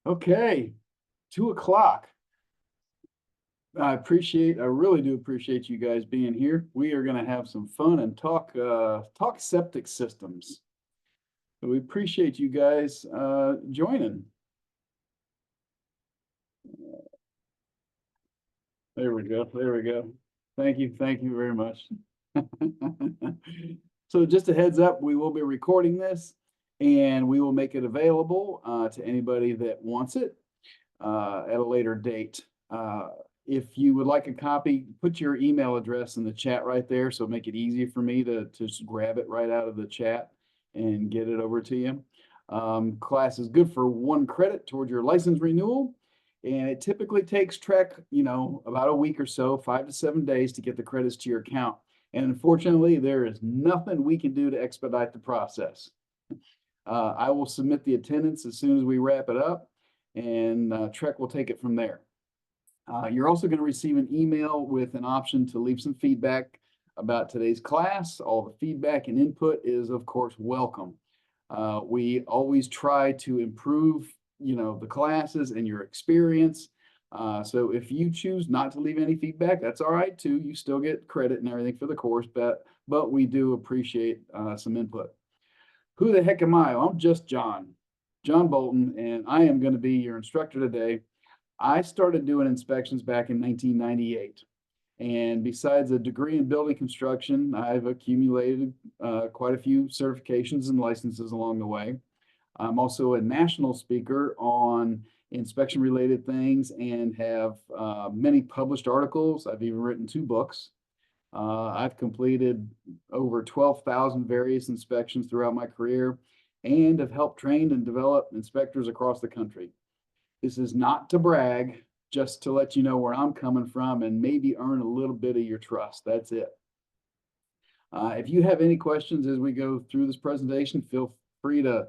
Okay, 2 o'clock. I really do appreciate you guys being here. We are going to have some fun and talk septic systems. So we appreciate you guys joining. There we go. There we go. Thank you. Thank you very much. So just a heads up, we will be recording this and we will make it available to anybody that wants it at a later date. If you would like a copy, put your email address in the chat right there, so make it easy for me to just grab it right out of the chat and get it over to you. Class is good for 1 credit toward your license renewal, and it typically takes Trek, about a week or so, 5 to 7 days to get the credits to your account. And unfortunately, there is nothing we can do to expedite the process. I will submit the attendance as soon as we wrap it up, and Trek will take it from there. You're also going to receive an email with an option to leave some feedback about today's class. All the feedback and input is, of course, welcome. We always try to improve, the classes and your experience. So if you choose not to leave any feedback, that's all right too. You still get credit and everything for the course, but we do appreciate some input. Who the heck am I? Well, I'm just John Bolton, and I am going to be your instructor today. I started doing inspections back in 1998. And besides a degree in building construction, I've accumulated quite a few certifications and licenses along the way. I'm also a national speaker on inspection related things and have many published articles. I've even written 2 books. I've completed over 12,000 various inspections throughout my career and have helped train and develop inspectors across the country. This is not to brag, just to let you know where I'm coming from and maybe earn a little bit of your trust. That's it. If you have any questions as we go through this presentation, feel free to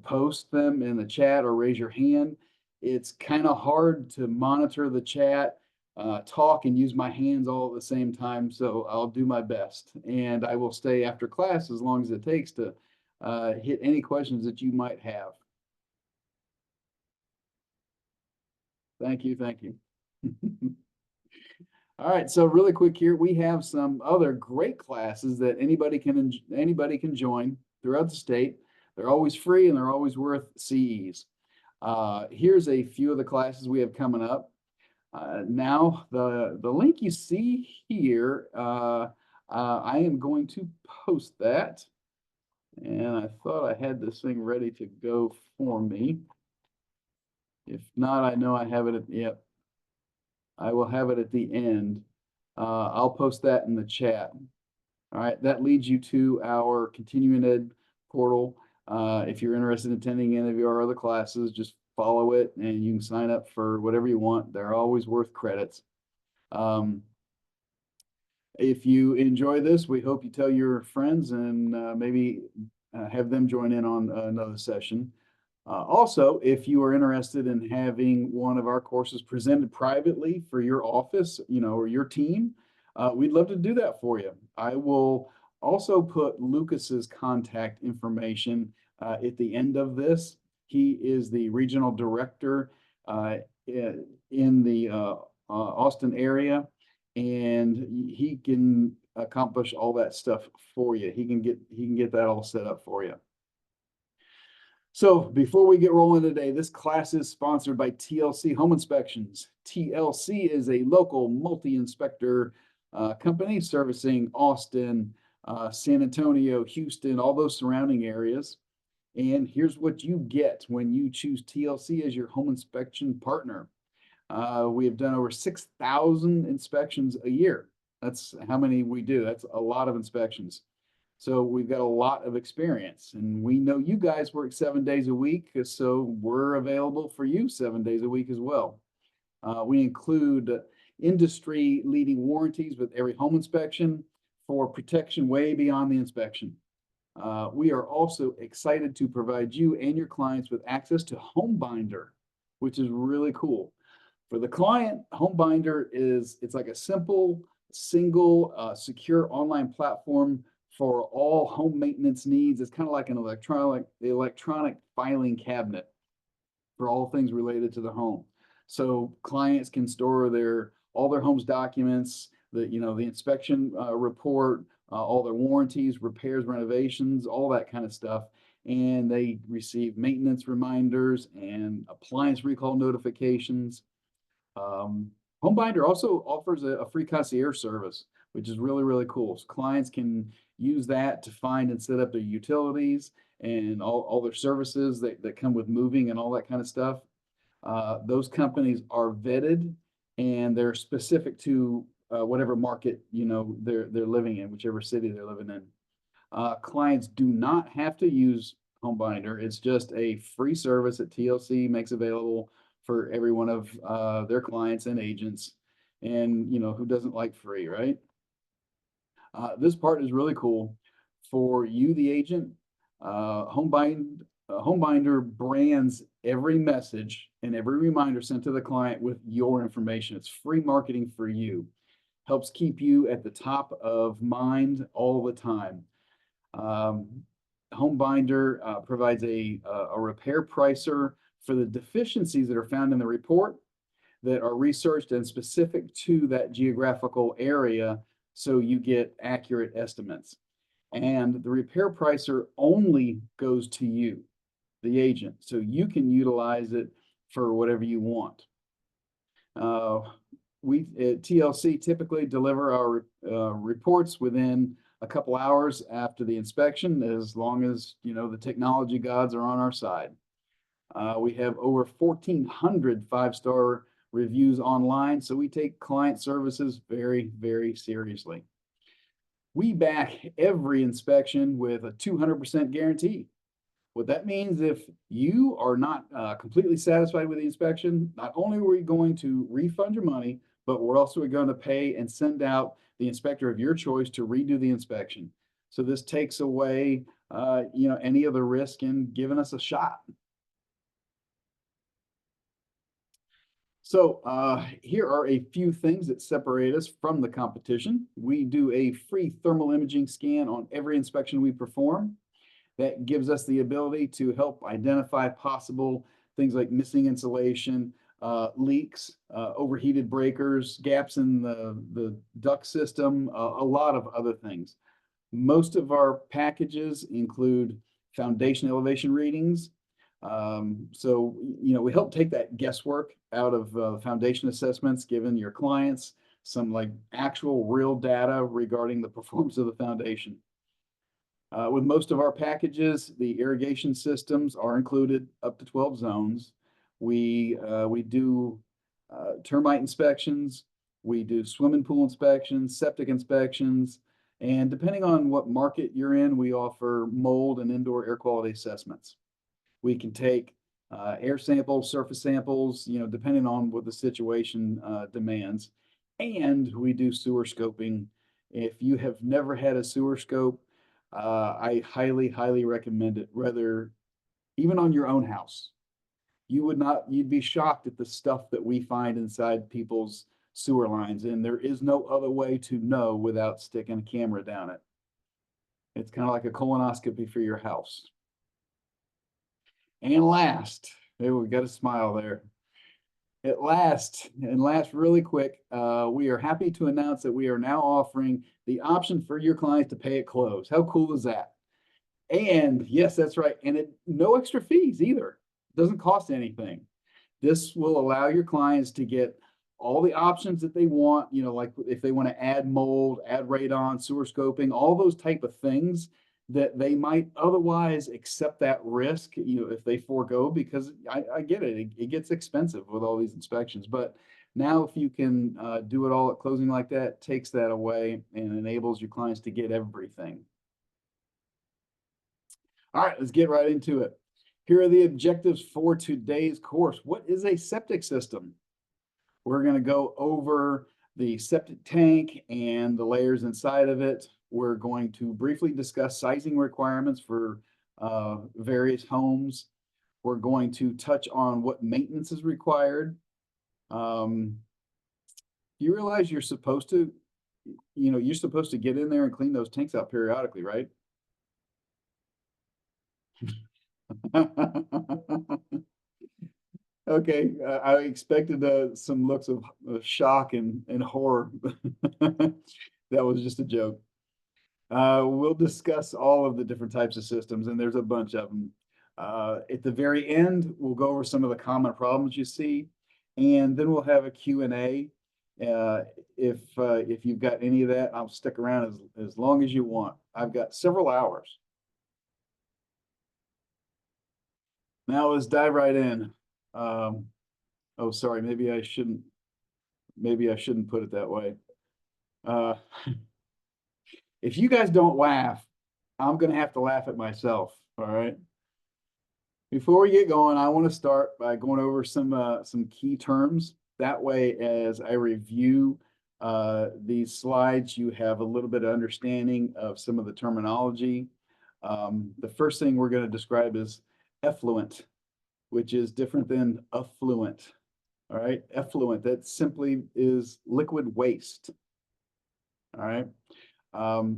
post them in the chat or raise your hand. It's kind of hard to monitor the chat, talk, and use my hands all at the same time, so I'll do my best. And I will stay after class as long as it takes to hit any questions that you might have. Thank you. Thank you. All right, so really quick here, we have some other great classes that anybody can join throughout the state. They're always free and they're always worth CEs. Here's a few of the classes we have coming up. Now, the link you see here, I am going to post that. And I thought I had this thing ready to go for me. If not, I know I have it yep. I will have it at the end. I'll post that in the chat. All right, that leads you to our continuing ed portal. If you're interested in attending any of our other classes, just follow it and you can sign up for whatever you want. They're always worth credits. If you enjoy this, we hope you tell your friends and maybe have them join in on another session. Also, if you are interested in having one of our courses presented privately for your office, or your team, we'd love to do that for you. I will Also put Lucas's contact information at the end of this. He is the regional director in the Austin area, and he can accomplish all that stuff for you. He can get that all set up for you. So before we get rolling today, this class is sponsored by TLC Home Inspections. TLC is a local multi-inspector company servicing Austin, San Antonio, Houston, all those surrounding areas. And here's what you get when you choose TLC as your home inspection partner. We have done over 6,000 inspections a year. That's how many we do. That's a lot of inspections. So we've got a lot of experience, and we know you guys work 7 days a week, so we're available for you 7 days a week as well. We include industry-leading warranties with every home inspection for protection way beyond the inspection. We are also excited to provide you and your clients with access to HomeBinder, which is really cool. For the client, HomeBinder it's like a simple, single, secure online platform for all home maintenance needs. It's kind of like an electronic filing cabinet for all things related to the home. So clients can store all their home's documents, the inspection report, all their warranties, repairs, renovations, all that kind of stuff. And they receive maintenance reminders and appliance recall notifications. HomeBinder also offers a free concierge service, which is really, really cool. So clients can use that to find and set up their utilities and all their services that come with moving and all that kind of stuff. Those companies are vetted and they're specific to whatever market they're living in, whichever city they're living in. Clients do not have to use HomeBinder. It's just a free service that TLC makes available for every one of their clients and agents. And who doesn't like free, right? This part is really cool. For you, the agent, HomeBinder brands every message and every reminder sent to the client with your information. It's free marketing for you. Helps keep you at the top of mind all the time. HomeBinder provides a repair pricer for the deficiencies that are found in the report that are researched and specific to that geographical area, so you get accurate estimates. And the repair pricer only goes to you, the agent, so you can utilize it for whatever you want. We at TLC typically deliver our reports within a couple hours after the inspection, as long as the technology gods are on our side. We have over 1,400 5-star reviews online, so we take client services very, very seriously. We back every inspection with a 200% guarantee. What that means, if you are not completely satisfied with the inspection, not only are we going to refund your money, but we're also going to pay and send out the inspector of your choice to redo the inspection. So this takes away any other risk in giving us a shot. So here are a few things that separate us from the competition. We do a free thermal imaging scan on every inspection we perform. That gives us the ability to help identify possible things like missing insulation, leaks, overheated breakers, gaps in the duct system, a lot of other things. Most of our packages include foundation elevation readings. So we help take that guesswork out of foundation assessments, giving your clients some like actual real data regarding the performance of the foundation. With most of our packages, the irrigation systems are included up to 12 zones. We do termite inspections, we do swimming pool inspections, septic inspections, and depending on what market you're in, we offer mold and indoor air quality assessments. We can take air samples, surface samples, depending on what the situation demands. And we do sewer scoping. If you have never had a sewer scope, I highly, highly recommend it, even on your own house. You'd be shocked at the stuff that we find inside people's sewer lines, and there is no other way to know without sticking a camera down it. It's kind of like a colonoscopy for your house. And last, hey, we got a smile there. At last, and last really quick, we are happy to announce that we are now offering the option for your clients to pay at close. How cool is that? And yes, that's right. And no extra fees either. It doesn't cost anything. This will allow your clients to get all the options that they want, like if they want to add mold, add radon, sewer scoping, all those type of things that they might otherwise accept that risk, if they forego, because I get it, it gets expensive with all these inspections. But now if you can do it all at closing like that, takes that away and enables your clients to get everything. All right, let's get right into it. Here are the objectives for today's course. What is a septic system? We're going to go over the septic tank and the layers inside of it. We're going to briefly discuss sizing requirements for various homes. We're going to touch on what maintenance is required. You realize you're supposed to, you're supposed to get in there and clean those tanks out periodically, right? Okay, I expected some looks of shock and horror. That was just a joke. We'll discuss all of the different types of systems, and there's a bunch of them. At the very end, we'll go over some of the common problems you see, and then we'll have a Q&A. If you've got any of that, I'll stick around as long as you want. I've got several hours. Now let's dive right in. Oh, sorry, maybe I shouldn't put it that way. If you guys don't laugh, I'm gonna have to laugh at myself. All right. Before we get going, I want to start by going over some key terms. That way, as I review these slides, you have a little bit of understanding of some of the terminology. The first thing we're going to describe is effluent, which is different than affluent. All right, effluent, that simply is liquid waste. All right.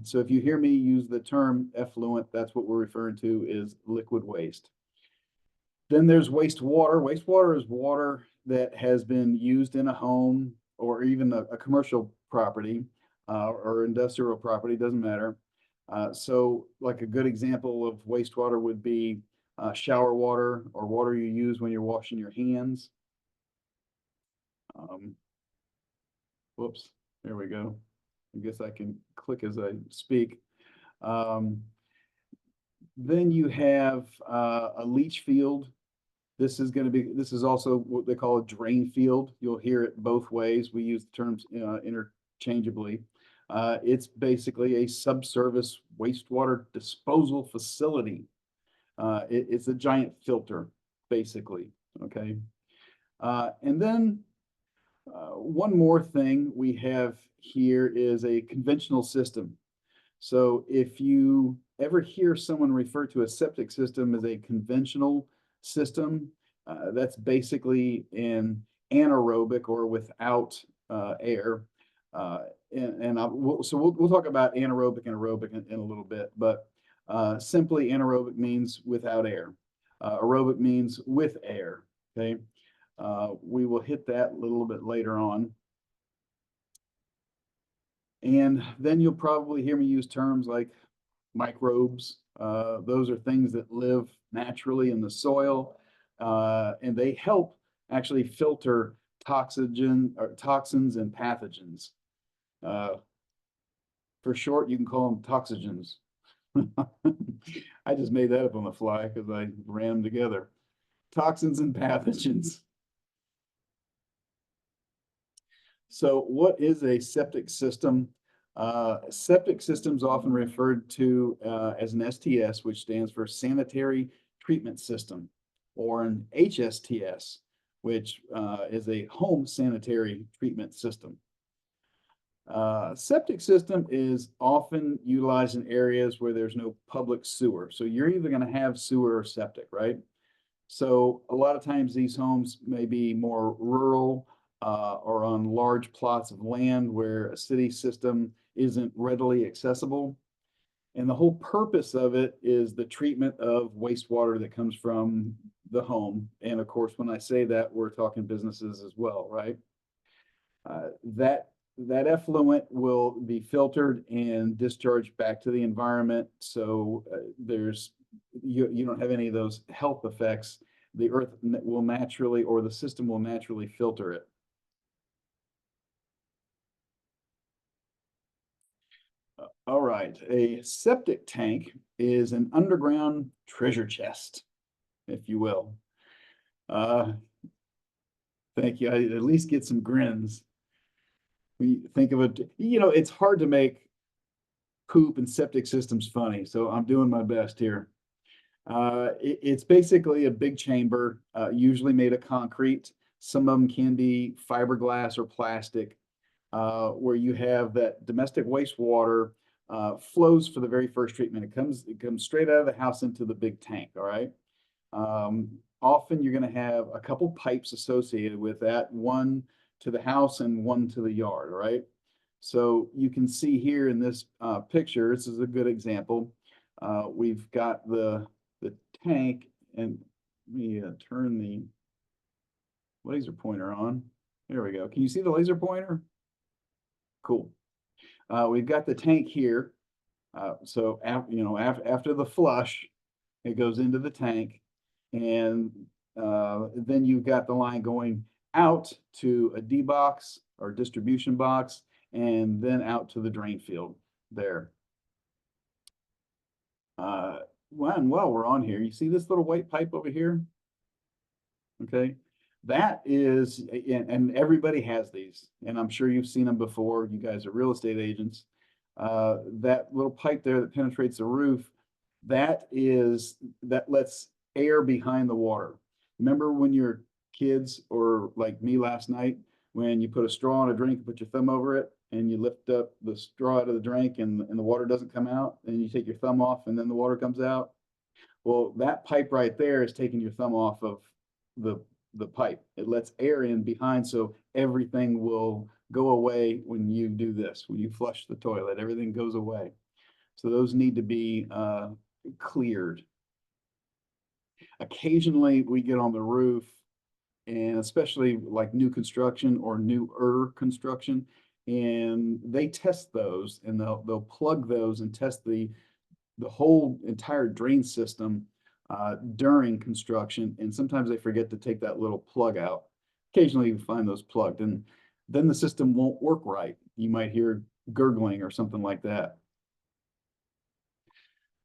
So if you hear me use the term effluent, that's what we're referring to is liquid waste. Then there's wastewater. Wastewater is water that has been used in a home or even a commercial property or industrial property, doesn't matter. So like a good example of wastewater would be shower water or water you use when you're washing your hands. Whoops, there we go. I guess I can click as I speak. Then you have a leach field. This is also what they call a drain field. You'll hear it both ways. We use the terms interchangeably. It's basically a subsurface wastewater disposal facility. It's a giant filter, basically, okay? And then one more thing we have here is a conventional system. So if you ever hear someone refer to a septic system as a conventional system, that's basically an anaerobic or without air. So we'll talk about anaerobic and aerobic in a little bit, but simply anaerobic means without air. Aerobic means with air, okay? We will hit that a little bit later on. And then you'll probably hear me use terms like microbes. Those are things that live naturally in the soil, and they help actually filter toxins and pathogens. For short, you can call them toxogens. I just made that up on the fly because I ran them together. Toxins and pathogens. So what is a septic system? Septic systems often referred to as an STS, which stands for sanitary treatment system, or an HSTS, which is a home sanitary treatment system. Septic system is often utilized in areas where there's no public sewer. So you're either going to have sewer or septic, right? So a lot of times these homes may be more rural or on large plots of land where a city system isn't readily accessible. And the whole purpose of it is the treatment of wastewater that comes from the home. And of course, when I say that, we're talking businesses as well, right? That effluent will be filtered and discharged back to the environment. So you don't have any of those health effects. The earth will naturally, or the system will naturally filter it. All right, a septic tank is an underground treasure chest, if you will. Thank you. I at least get some grins. We think of it, it's hard to make poop and septic systems funny, so I'm doing my best here. It's basically a big chamber, usually made of concrete. Some of them can be fiberglass or plastic, where you have that domestic wastewater flows for the very first treatment. It comes straight out of the house into the big tank. All right. Often you're going to have a couple pipes associated with that, one to the house and one to the yard. All right. So you can see here in this picture, this is a good example. We've got the tank, and let me turn the laser pointer on. There we go. Can you see the laser pointer? Cool. We've got the tank here. So after the flush, it goes into the tank, and then you've got the line going out to a D box or distribution box, and then out to the drain field there. While we're on here, you see this little white pipe over here? Okay, that is, and everybody has these, and I'm sure you've seen them before. You guys are real estate agents. That little pipe there that penetrates the roof, that lets air behind the water. Remember when you're kids, or like me last night, when you put a straw in a drink, put your thumb over it, and you lift up the straw out of the drink, and the water doesn't come out, and you take your thumb off, and then the water comes out? Well, that pipe right there is taking your thumb off of the pipe. It lets air in behind, so everything will go away when you do this. When you flush the toilet, everything goes away. So those need to be cleared. Occasionally we get on the roof, and especially like new construction or newer construction, and they test those, and they'll plug those and test the whole entire drain system during construction, and sometimes they forget to take that little plug out. Occasionally you find those plugged, and then the system won't work right. You might hear gurgling or something like that.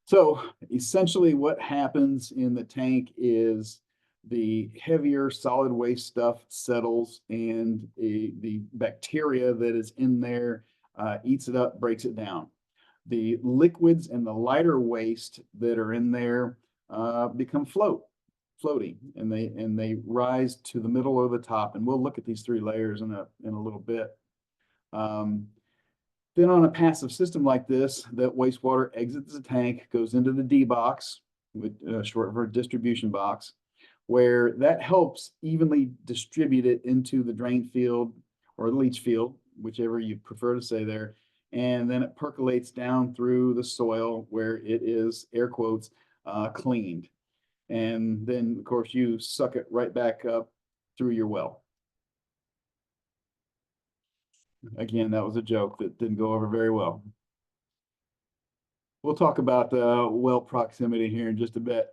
So essentially what happens in the tank is the heavier solid waste stuff settles, and the bacteria that is in there eats it up, breaks it down. The liquids and the lighter waste that are in there become floating, and they rise to the middle or the top. And we'll look at these three layers in a little bit. Then on a passive system like this, that wastewater exits the tank, goes into the D box, with short for distribution box, where that helps evenly distribute it into the drain field or the leach field, whichever you prefer to say there. And then it percolates down through the soil, where it is, air quotes, cleaned. And then, of course, you suck it right back up through your well. Again, that was a joke that didn't go over very well. We'll talk about well proximity here in just a bit.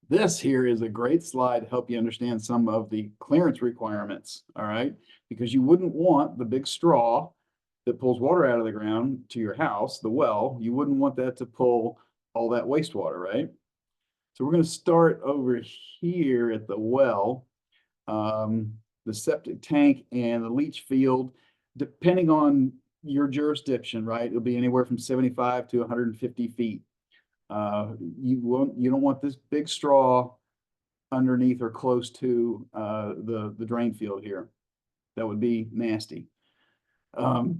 This here is a great slide to help you understand some of the clearance requirements, all right? Because you wouldn't want the big straw that pulls water out of the ground to your house, the well. You wouldn't want that to pull all that wastewater, right? So we're going to start over here at the well. The septic tank and the leach field, depending on your jurisdiction, right? It'll be anywhere from 75 to 150 feet. You don't want this big straw underneath or close to the drain field here. That would be nasty. So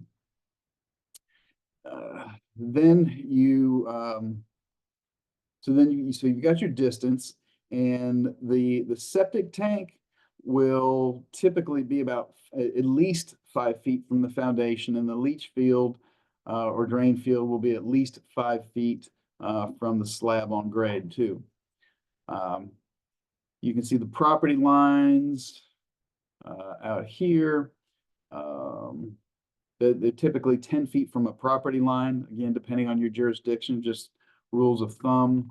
you've got your distance, and the septic tank will typically be about at least 5 feet from the foundation, and the leach field or drain field will be at least 5 feet from the slab on grade too. You can see the property lines out here. They're typically 10 feet from a property line, again, depending on your jurisdiction, just rules of thumb.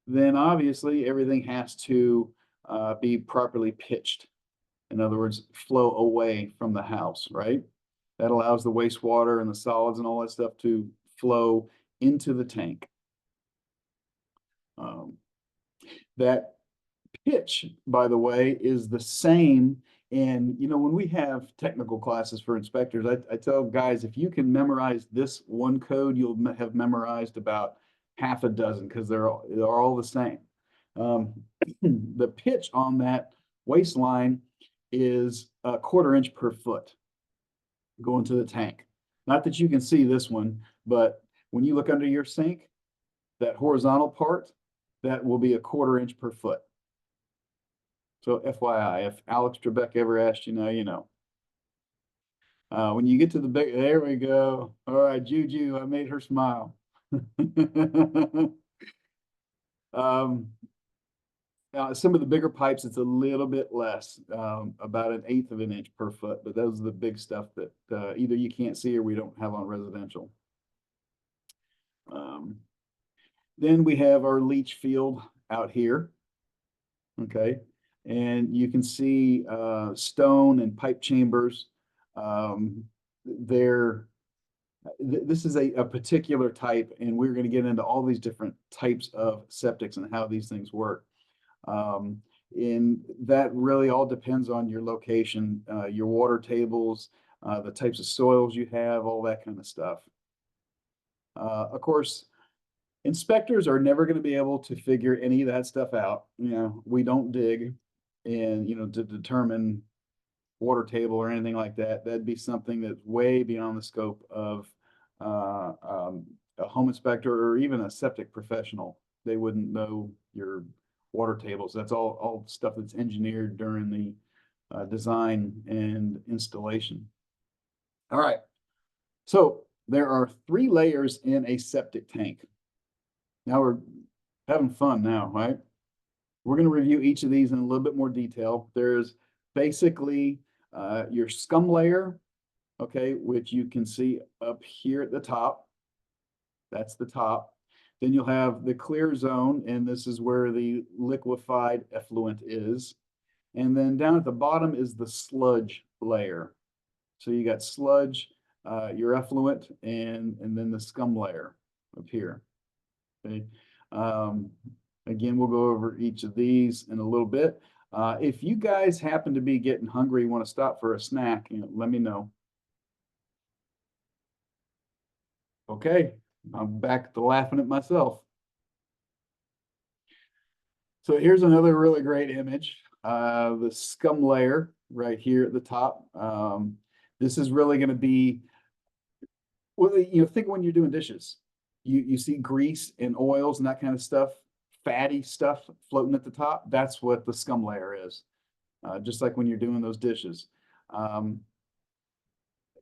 Then obviously everything has to be properly pitched. In other words, flow away from the house, right? That allows the wastewater and the solids and all that stuff to flow into the tank. That pitch, by the way, is the same. And, you know, when we have technical classes for inspectors, I tell guys, if you can memorize this one code, you'll have memorized about half a dozen because they're all the same. The pitch on that waistline is a 1/4 inch per foot going to the tank. Not that you can see this one, but when you look under your sink, that horizontal part, that will be a 1/4 inch per foot. So FYI, if Alex Trebek ever asked you, now you know. When you get to the big, there we go. All right, Juju, I made her smile. Some of the bigger pipes, it's a little bit less, about 1/8 of an inch per foot, but those are the big stuff that either you can't see or we don't have on residential. Then we have our leach field out here. Okay, and you can see stone and pipe chambers. This is a particular type, and we're going to get into all these different types of septics and how these things work. And that really all depends on your location, your water tables, the types of soils you have, all that kind of stuff. Of course, inspectors are never going to be able to figure any of that stuff out. You know, we don't dig and, you know, to determine water table or anything like that. That'd be something that's way beyond the scope of a home inspector or even a septic professional. They wouldn't know your water tables. That's all stuff that's engineered during the design and installation. All right. So there are 3 layers in a septic tank. Now we're having fun now, right? We're going to review each of these in a little bit more detail. There's basically your scum layer, okay, which you can see up here at the top. That's the top. Then you'll have the clear zone, and this is where the liquefied effluent is. And then down at the bottom is the sludge layer. So you got sludge, your effluent, and then the scum layer up here. Okay. Again, we'll go over each of these in a little bit. If you guys happen to be getting hungry, want to stop for a snack, you know, let me know. Okay, I'm back to laughing at myself. So here's another really great image. The scum layer right here at the top. This is really going to be, well, you know, think when you're doing dishes. You see grease and oils and that kind of stuff, fatty stuff floating at the top. That's what the scum layer is, just like when you're doing those dishes. You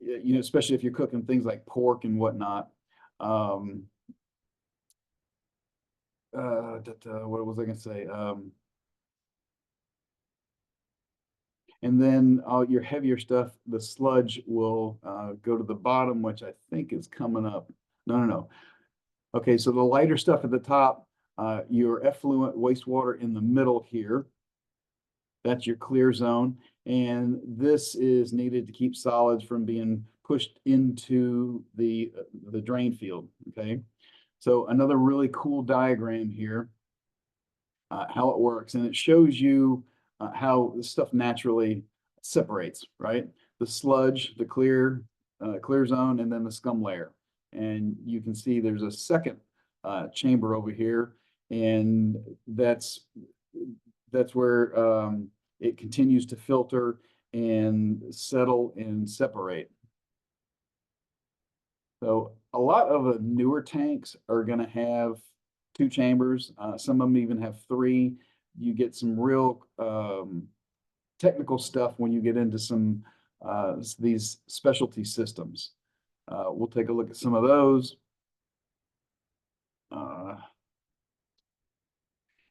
know, especially if you're cooking things like pork and whatnot. What was I going to say? And then your heavier stuff, the sludge will go to the bottom, which I think is coming up. No. Okay, so the lighter stuff at the top, your effluent wastewater in the middle here. That's your clear zone. And this is needed to keep solids from being pushed into the drain field, okay? So another really cool diagram here, how it works. And it shows you how the stuff naturally separates, right? The sludge, the clear zone, and then the scum layer. And you can see there's a second chamber over here, and that's where it continues to filter and settle and separate. So a lot of the newer tanks are going to have 2 chambers. Some of them even have 3. You get some real technical stuff when you get into some these specialty systems. We'll take a look at some of those.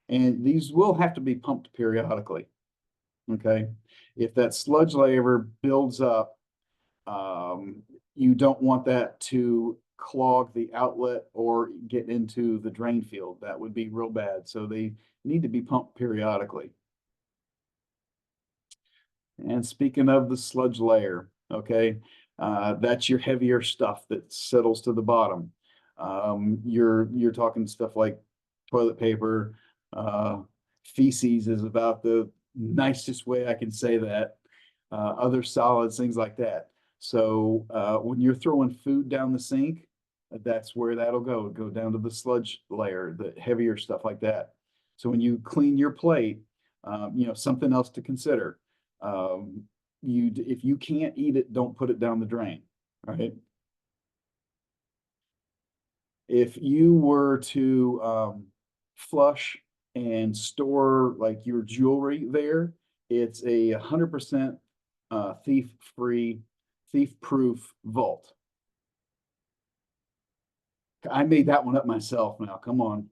And these will have to be pumped periodically. Okay. If that sludge layer builds up, you don't want that to clog the outlet or get into the drain field. That would be real bad. So they need to be pumped periodically. And speaking of the sludge layer, okay, that's your heavier stuff that settles to the bottom. You're talking stuff like toilet paper, feces is about the nicest way I can say that. Other solids, things like that. So when you're throwing food down the sink, that's where that'll go down to the sludge layer, the heavier stuff like that. So when you clean your plate, something else to consider. If you can't eat it, don't put it down the drain, right? If you were to flush and store like your jewelry there, it's a 100% thief-free, thief-proof vault. I made that one up myself now. Come on.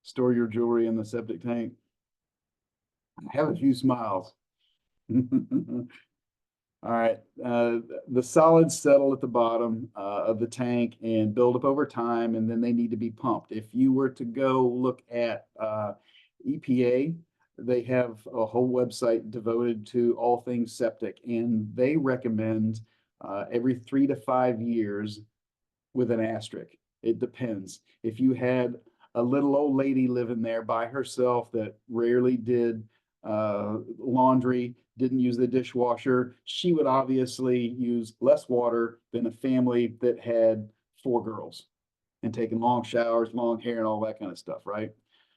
Store your jewelry in the septic tank. I have a few smiles. All right. The solids settle at the bottom of the tank and build up over time, and then they need to be pumped. If you were to go look at EPA, they have a whole website devoted to all things septic, and they recommend every 3 to 5 years with an asterisk. It depends. If you had a little old lady living there by herself that rarely did laundry, didn't use the dishwasher, she would obviously use less water than a family that had 4 girls and taking long showers, long hair, and all that kind of stuff, right?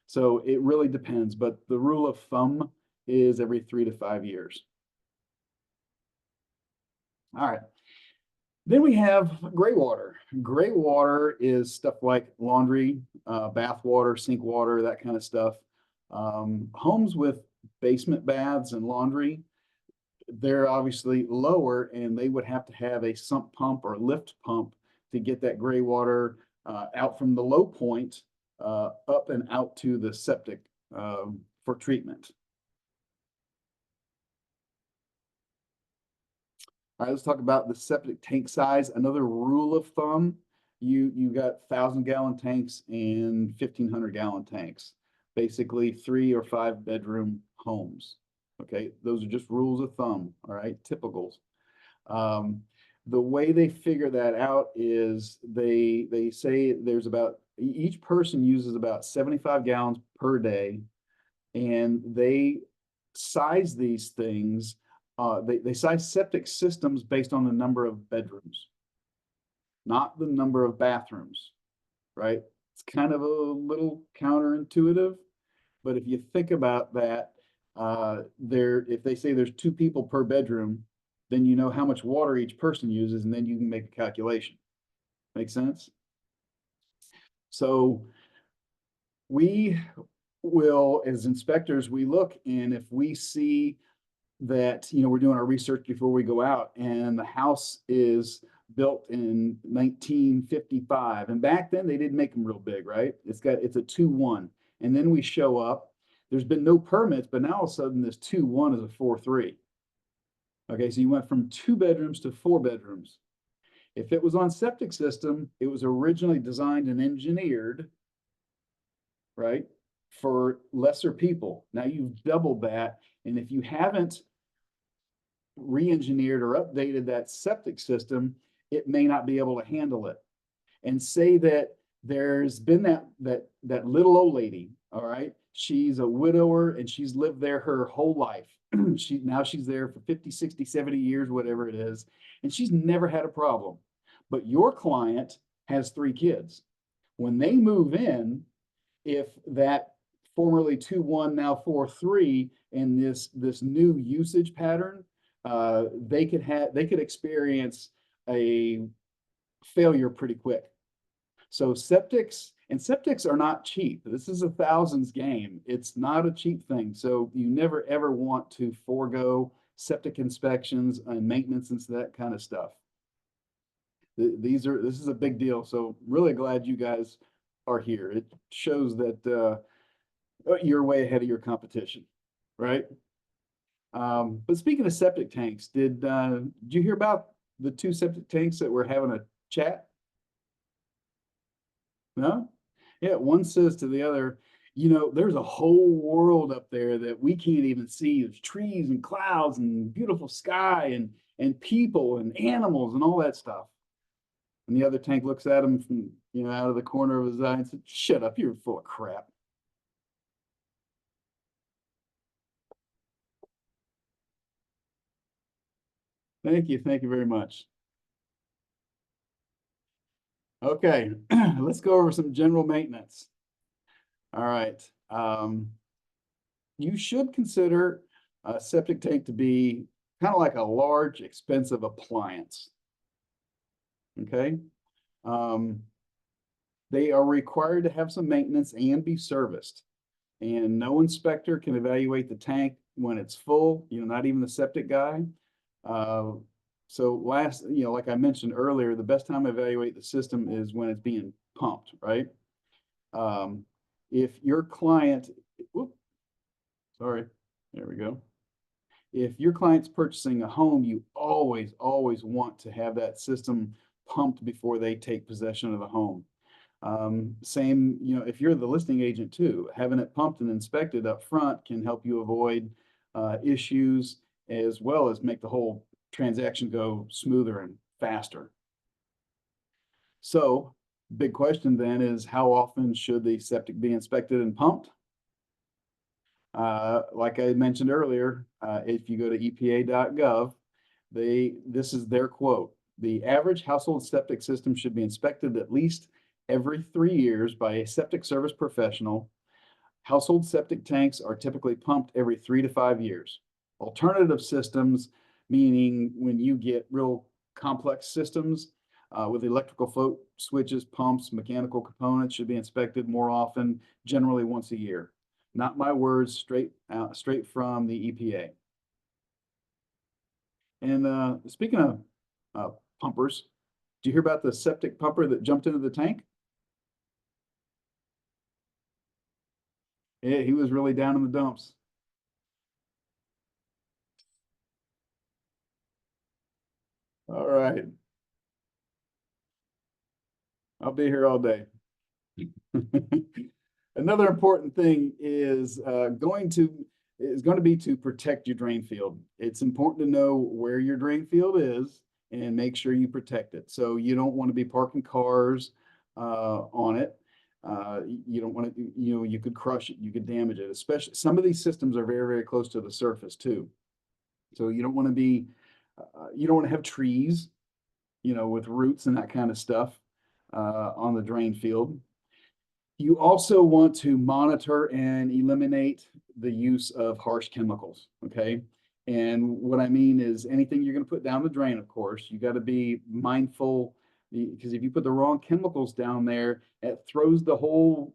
So it really depends, but the rule of thumb is every 3 to 5 years. All right. Then we have gray water. Gray water is stuff like laundry, bath water, sink water, that kind of stuff. Homes with basement baths and laundry, they're obviously lower, and they would have to have a sump pump or lift pump to get that gray water out from the low point up and out to the septic for treatment. All right, let's talk about the septic tank size. Another rule of thumb, you got 1,000-gallon tanks and 1,500-gallon tanks, basically 3 or 5 bedroom homes. Okay, those are just rules of thumb. All right, typicals. The way they figure that out is they say there's about each person uses about 75 gallons per day, and they size these things. They size septic systems based on the number of bedrooms, not the number of bathrooms, right? It's kind of a little counterintuitive, but if you think about that, if they say there's 2 people per bedroom, then you know how much water each person uses, and then you can make a calculation. Make sense? So we will, as inspectors, we look, and if we see that, we're doing our research before we go out, and the house is built in 1955, and back then they didn't make them real big, right? It's a 2-1, and then we show up. There's been no permits, but now all of a sudden this 2-1 is a 4-3. Okay, so you went from 2 bedrooms to 4 bedrooms. If it was on septic system, it was originally designed and engineered, right, for lesser people. Now you've doubled that, and if you haven't re-engineered or updated that septic system, it may not be able to handle it. And say that there's been that little old lady, all right, she's a widower and she's lived there her whole life. She's there for 50, 60, 70 years, whatever it is, and she's never had a problem. But your client has 3 kids. When they move in, if that formerly 2-1, now 4-3, and this new usage pattern, they could experience a failure pretty quick. So septics are not cheap. This is a thousands game. It's not a cheap thing. So you never ever want to forego septic inspections and maintenance and that kind of stuff. This is a big deal. So really glad you guys are here. It shows that you're way ahead of your competition, right? But speaking of septic tanks, did you hear about the two septic tanks that were having a chat? No? Yeah, one says to the other, there's a whole world up there that we can't even see. There's trees and clouds and beautiful sky and people and animals and all that stuff. And the other tank looks at him from, out of the corner of his eye and said, "Shut up, you're full of crap." Thank you. Thank you very much. Okay, let's go over some general maintenance. All right. You should consider a septic tank to be kind of like a large, expensive appliance. Okay. They are required to have some maintenance and be serviced. And no inspector can evaluate the tank when it's full, not even the septic guy. So like I mentioned earlier, the best time to evaluate the system is when it's being pumped, right? If your client, sorry, there we go. If your client's purchasing a home, you always want to have that system pumped before they take possession of the home. Same, if you're the listing agent too, having it pumped and inspected up front can help you avoid issues as well as make the whole transaction go smoother and faster. So, big question then is, how often should the septic be inspected and pumped? Like I mentioned earlier, if you go to epa.gov, this is their quote: "The average household septic system should be inspected at least every 3 years by a septic service professional. Household septic tanks are typically pumped every 3 to 5 years. Alternative systems, meaning when you get real complex systems with electrical float switches, pumps, mechanical components, should be inspected more often, generally once a year." Not my words, straight from the EPA. And speaking of pumpers, did you hear about the septic pumper that jumped into the tank? Yeah, he was really down in the dumps. All right. I'll be here all day. Another important thing is going to be to protect your drain field. It's important to know where your drain field is and make sure you protect it. So you don't want to be parking cars on it. You don't want to, you could crush it, you could damage it. Especially some of these systems are very, very close to the surface too. So you don't want to have trees, with roots and that kind of stuff on the drain field. You also want to monitor and eliminate the use of harsh chemicals, okay? And what I mean is anything you're going to put down the drain, of course, you got to be mindful, because if you put the wrong chemicals down there, it throws the whole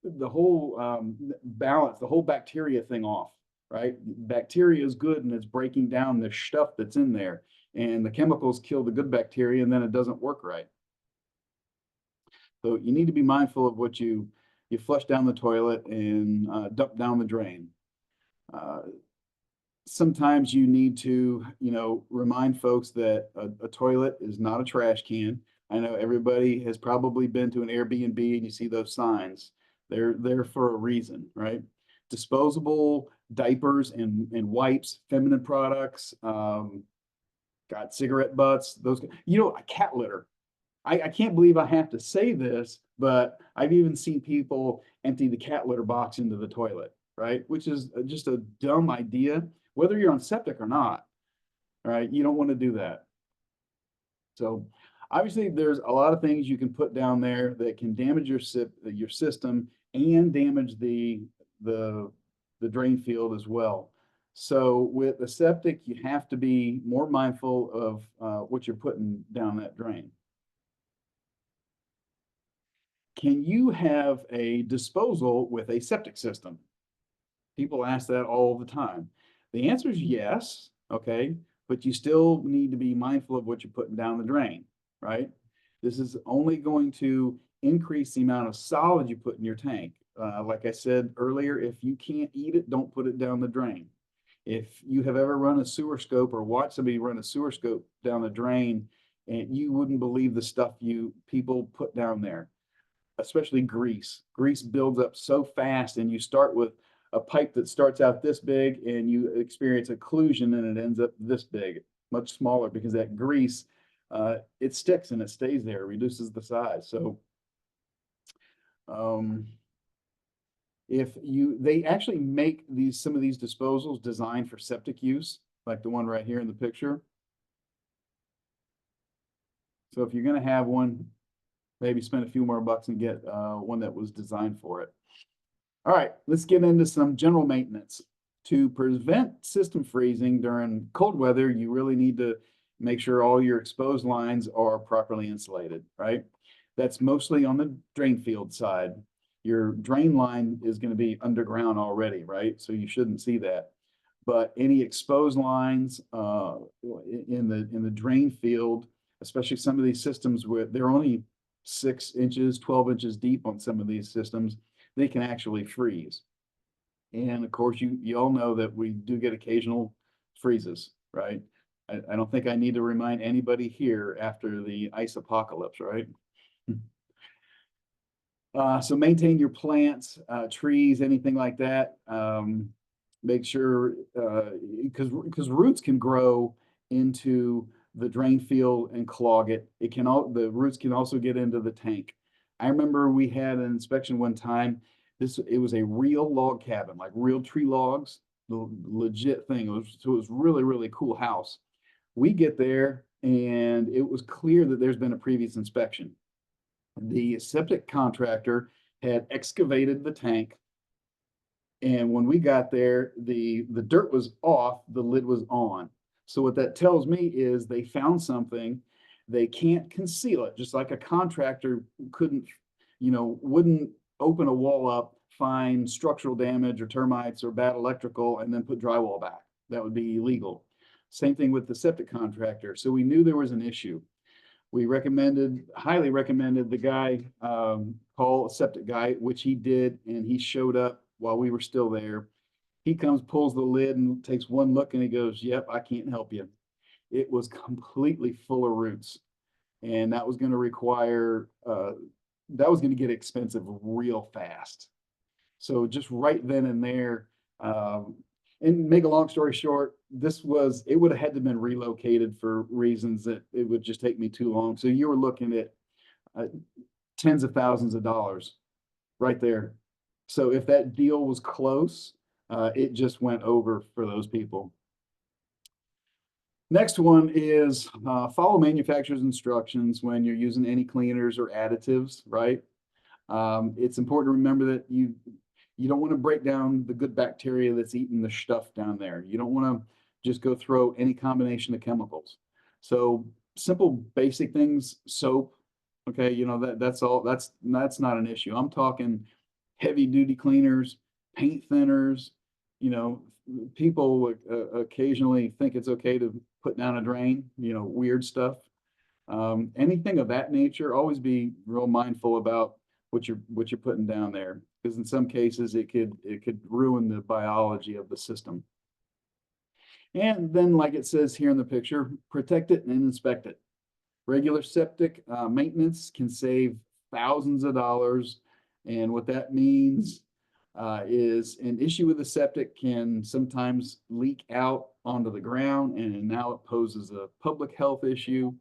balance, the whole bacteria thing off, right? Bacteria is good and it's breaking down the stuff that's in there, and the chemicals kill the good bacteria, and then it doesn't work right. So you need to be mindful of what you flush down the toilet and dump down the drain. Sometimes you need to, remind folks that a toilet is not a trash can. I know everybody has probably been to an Airbnb and you see those signs. They're there for a reason, right? Disposable diapers and wipes, feminine products, got cigarette butts, those, a cat litter. I can't believe I have to say this, but I've even seen people empty the cat litter box into the toilet, right? Which is just a dumb idea, whether you're on septic or not, right? You don't want to do that. So obviously there's a lot of things you can put down there that can damage your system and damage the drain field as well. So with the septic, you have to be more mindful of what you're putting down that drain. Can you have a disposal with a septic system? People ask that all the time. The answer is yes. okay? But you still need to be mindful of what you're putting down the drain, right? This is only going to increase the amount of solid you put in your tank. Like I said earlier, if you can't eat it, don't put it down the drain. If you have ever run a sewer scope or watched somebody run a sewer scope down the drain, and you wouldn't believe the stuff people put down there, especially grease. Grease builds up so fast, and you start with a pipe that starts out this big, and you experience occlusion, and it ends up this big, much smaller, because that grease, it sticks and it stays there, it reduces the size. So they actually make some of these disposals designed for septic use, like the one right here in the picture. So if you're going to have one, maybe spend a few more bucks and get one that was designed for it. All right, let's get into some general maintenance. To prevent system freezing during cold weather, you really need to make sure all your exposed lines are properly insulated, right? That's mostly on the drain field side. Your drain line is going to be underground already, right? So you shouldn't see that. But any exposed lines in the drain field, especially some of these systems where they're only 6 inches, 12 inches deep on some of these systems, they can actually freeze. And of course, you all know that we do get occasional freezes, right? I don't think I need to remind anybody here after the ice apocalypse, right? So maintain your plants, trees, anything like that. Make sure, because roots can grow into the drain field and clog it. The roots can also get into the tank. I remember we had an inspection one time. It was a real log cabin, like real tree logs, the legit thing. So it was really, really cool house. We get there and it was clear that there's been a previous inspection. The septic contractor had excavated the tank, and when we got there, the dirt was off, the lid was on. So what that tells me is they found something, they can't conceal it, just like a contractor wouldn't open a wall up, find structural damage or termites or bad electrical, and then put drywall back. That would be illegal. Same thing with the septic contractor. So we knew there was an issue. We highly recommended the guy call a septic guy, which he did, and he showed up while we were still there. He comes, pulls the lid, and takes one look, and he goes, "Yep, I can't help you." It was completely full of roots, and that was going to get expensive real fast. So just right then and there, and make a long story short, it would have had to been relocated for reasons that it would just take me too long. So you were looking at tens of thousands of dollars right there. So if that deal was close, it just went over for those people. Next one is follow manufacturer's instructions when you're using any cleaners or additives, right? It's important to remember that you don't want to break down the good bacteria that's eating the stuff down there. You don't want to just go throw any combination of chemicals. So simple basic things, soap, okay, that's all, that's not an issue. I'm talking heavy duty cleaners, paint thinners, people occasionally think it's okay to put down a drain, weird stuff. Anything of that nature, always be real mindful about what you're putting down there, because in some cases it could ruin the biology of the system. And then, like it says here in the picture, protect it and inspect it. Regular septic maintenance can save thousands of dollars, and what that means is an issue with the septic can sometimes leak out onto the ground, and now it poses a public health issue.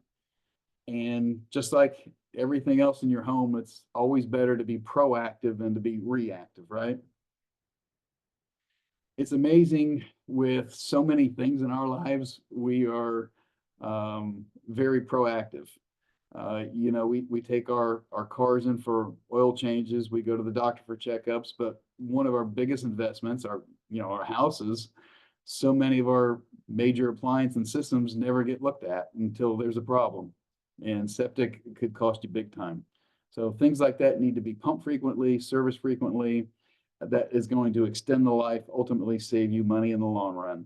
And just like everything else in your home, it's always better to be proactive than to be reactive, right? It's amazing, with so many things in our lives, we are very proactive. We take our cars in for oil changes, we go to the doctor for checkups, but one of our biggest investments are, our houses. So many of our major appliance and systems never get looked at until there's a problem, and septic could cost you big time. So things like that need to be pumped frequently, serviced frequently. That is going to extend the life, ultimately save you money in the long run.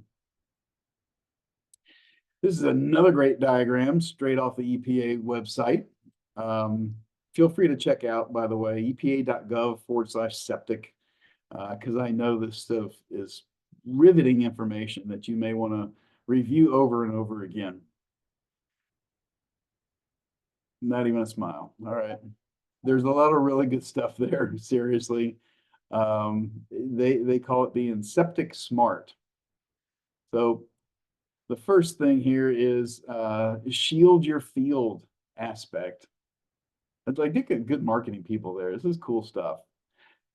This is another great diagram straight off the EPA website. Feel free to check out, by the way, epa.gov/septic, because I know this stuff is riveting information that you may want to review over and over again. Not even a smile. All right. There's a lot of really good stuff there, seriously. They call it being septic smart. So the first thing here is shield your field aspect. I get good marketing people there. This is cool stuff.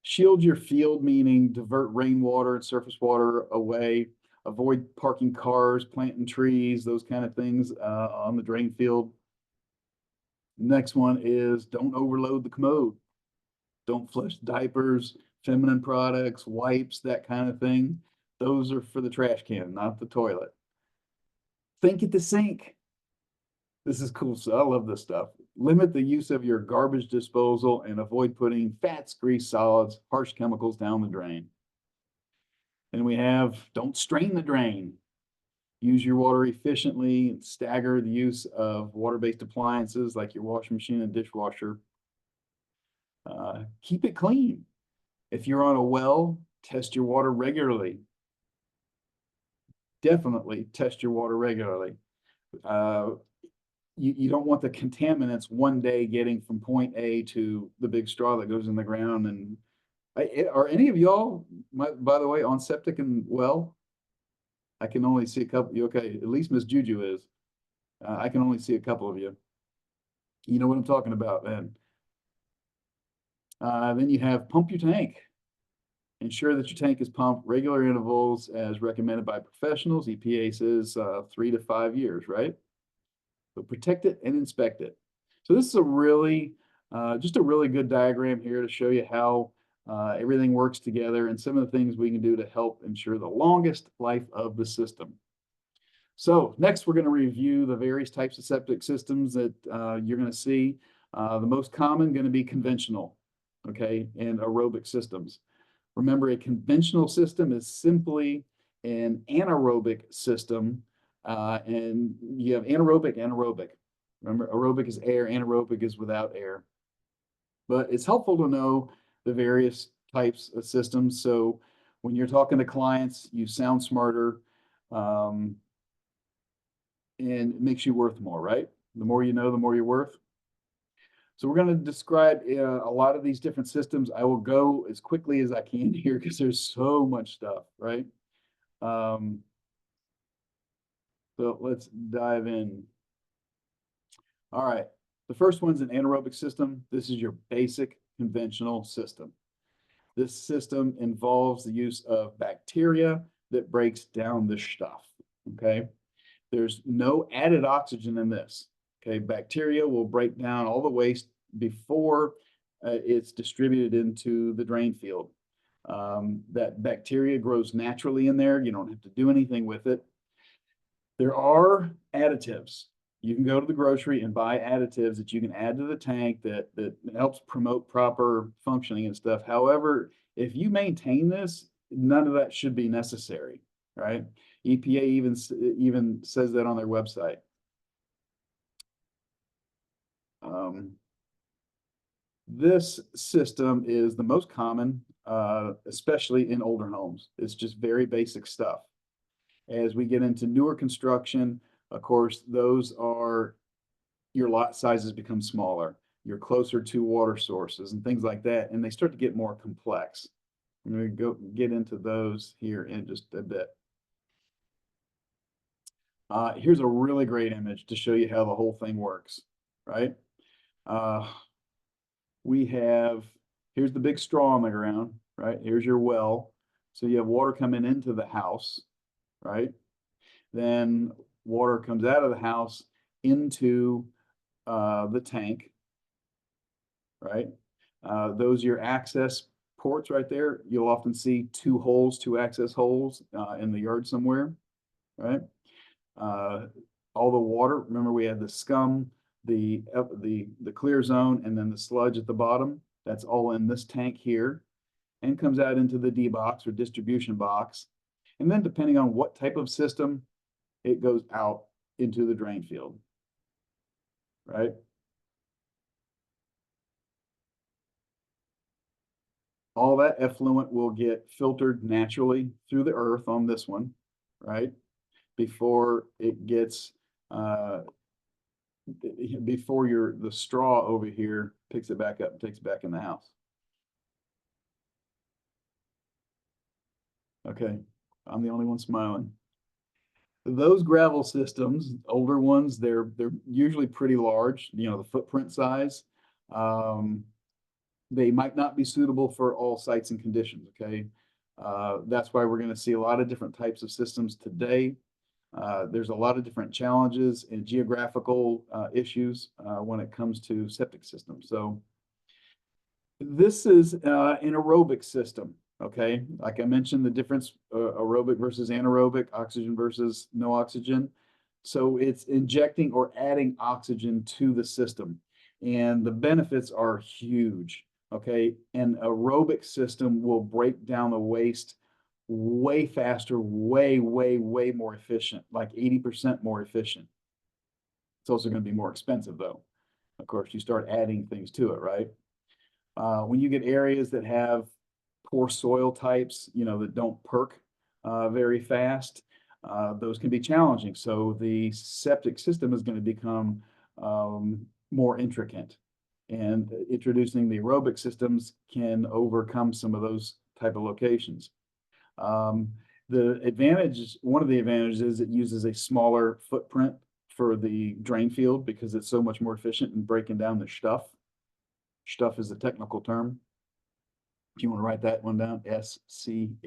Shield your field, meaning divert rainwater and surface water away, avoid parking cars, planting trees, those kind of things on the drain field. Next one is don't overload the commode. Don't flush diapers, feminine products, wipes, that kind of thing. Those are for the trash can, not the toilet. Think at the sink. This is cool. So I love this stuff. Limit the use of your garbage disposal and avoid putting fats, grease, solids, harsh chemicals down the drain. And we have don't strain the drain. Use your water efficiently and stagger the use of water-based appliances like your washing machine and dishwasher. Keep it clean. If you're on a well, test your water regularly. Definitely test your water regularly. You don't want the contaminants one day getting from point A to the big straw that goes in the ground. And are any of y'all, by the way, on septic and well? I can only see a couple. Okay, at least Miss Juju is. I can only see a couple of you. You know what I'm talking about, then. Then you have pump your tank. Ensure that your tank is pumped regular intervals as recommended by professionals. EPA says 3 to 5 years, right? So protect it and inspect it. So this is a really, just a really good diagram here to show you how everything works together and some of the things we can do to help ensure the longest life of the system. So next, we're going to review the various types of septic systems that you're going to see. The most common going to be conventional, okay, and aerobic systems. Remember, a conventional system is simply an anaerobic system, and you have anaerobic. Remember, aerobic is air, anaerobic is without air. But it's helpful to know the various types of systems. So when you're talking to clients, you sound smarter, and it makes you worth more, right? The more you know, the more you're worth. So we're going to describe a lot of these different systems. I will go as quickly as I can here because there's so much stuff, right? So let's dive in. All right. The first one's an anaerobic system. This is your basic conventional system. This system involves the use of bacteria that breaks down the stuff, okay? There's no added oxygen in this. Okay, bacteria will break down all the waste before it's distributed into the drain field. That bacteria grows naturally in there. You don't have to do anything with it. There are additives. You can go to the grocery and buy additives that you can add to the tank that helps promote proper functioning and stuff. However, if you maintain this, none of that should be necessary, right? EPA even says that on their website. This system is the most common, especially in older homes. It's just very basic stuff. As we get into newer construction, of course, those are your lot sizes become smaller. You're closer to water sources and things like that, and they start to get more complex. I'm going to get into those here in just a bit. Here's a really great image to show you how the whole thing works, right? Here's the big straw on the ground, right? Here's your well. So you have water coming into the house, right? Then water comes out of the house into the tank, right? Those are your access ports right there. You'll often see two access holes in the yard somewhere, right? All the water, remember we had the scum, the clear zone, and then the sludge at the bottom. That's all in this tank here and comes out into the D box or distribution box. And then depending on what type of system, it goes out into the drain field, right? All that effluent will get filtered naturally through the earth on this one, right? Before it gets, before the straw over here picks it back up and takes it back in the house. Okay, I'm the only one smiling. Those gravel systems, older ones, they're usually pretty large, you know, the footprint size. Um, they might not be suitable for all sites and conditions, okay? That's why we're gonna see a lot of different types of systems today. There's a lot of different challenges and geographical issues when it comes to septic systems. So this is an aerobic system, okay? Like I mentioned, the difference aerobic versus anaerobic, oxygen versus no oxygen. So it's injecting or adding oxygen to the system. And the benefits are huge, okay? An aerobic system will break down the waste way faster, way more efficient, like 80% more efficient. It's also going to be more expensive though. Of course, you start adding things to it, right? When you get areas that have poor soil types, you know, that don't perk very fast, those can be challenging. So the septic system is going to become more intricate. And introducing the aerobic systems can overcome some of those type of locations. The advantage, one of the advantages is it uses a smaller footprint for the drain field because it's so much more efficient in breaking down the stuff. Stuff is a technical term. If you want to write that one down, SCHTUFF.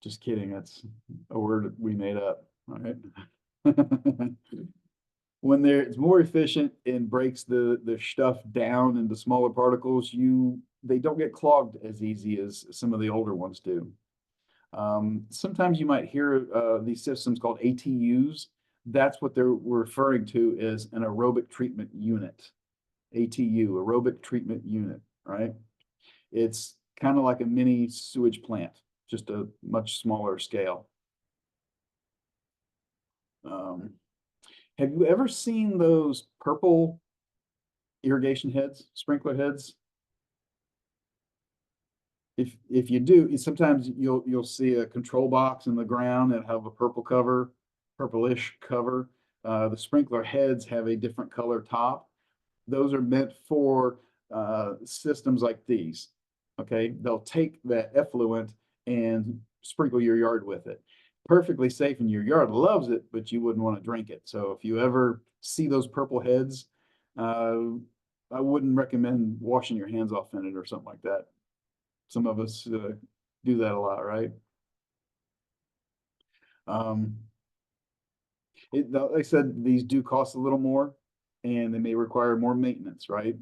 Just kidding, that's a word we made up, all right? When it's more efficient and breaks the stuff down into smaller particles, they don't get clogged as easy as some of the older ones do. Sometimes you might hear these systems called ATUs. That's what they're referring to as an aerobic treatment unit. ATU, aerobic treatment unit, right? It's kind of like a mini sewage plant, just a much smaller scale. Have you ever seen those purple irrigation heads, sprinkler heads? If you do, sometimes you'll see a control box in the ground that have a purple cover, purplish cover. The sprinkler heads have a different color top. Those are meant for systems like these. Okay, they'll take that effluent and sprinkle your yard with it. Perfectly safe, and your yard loves it, but you wouldn't want to drink it. So if you ever see those purple heads, I wouldn't recommend washing your hands off in it or something like that. Some of us do that a lot, right? Like I said, these do cost a little more and they may require more maintenance, right?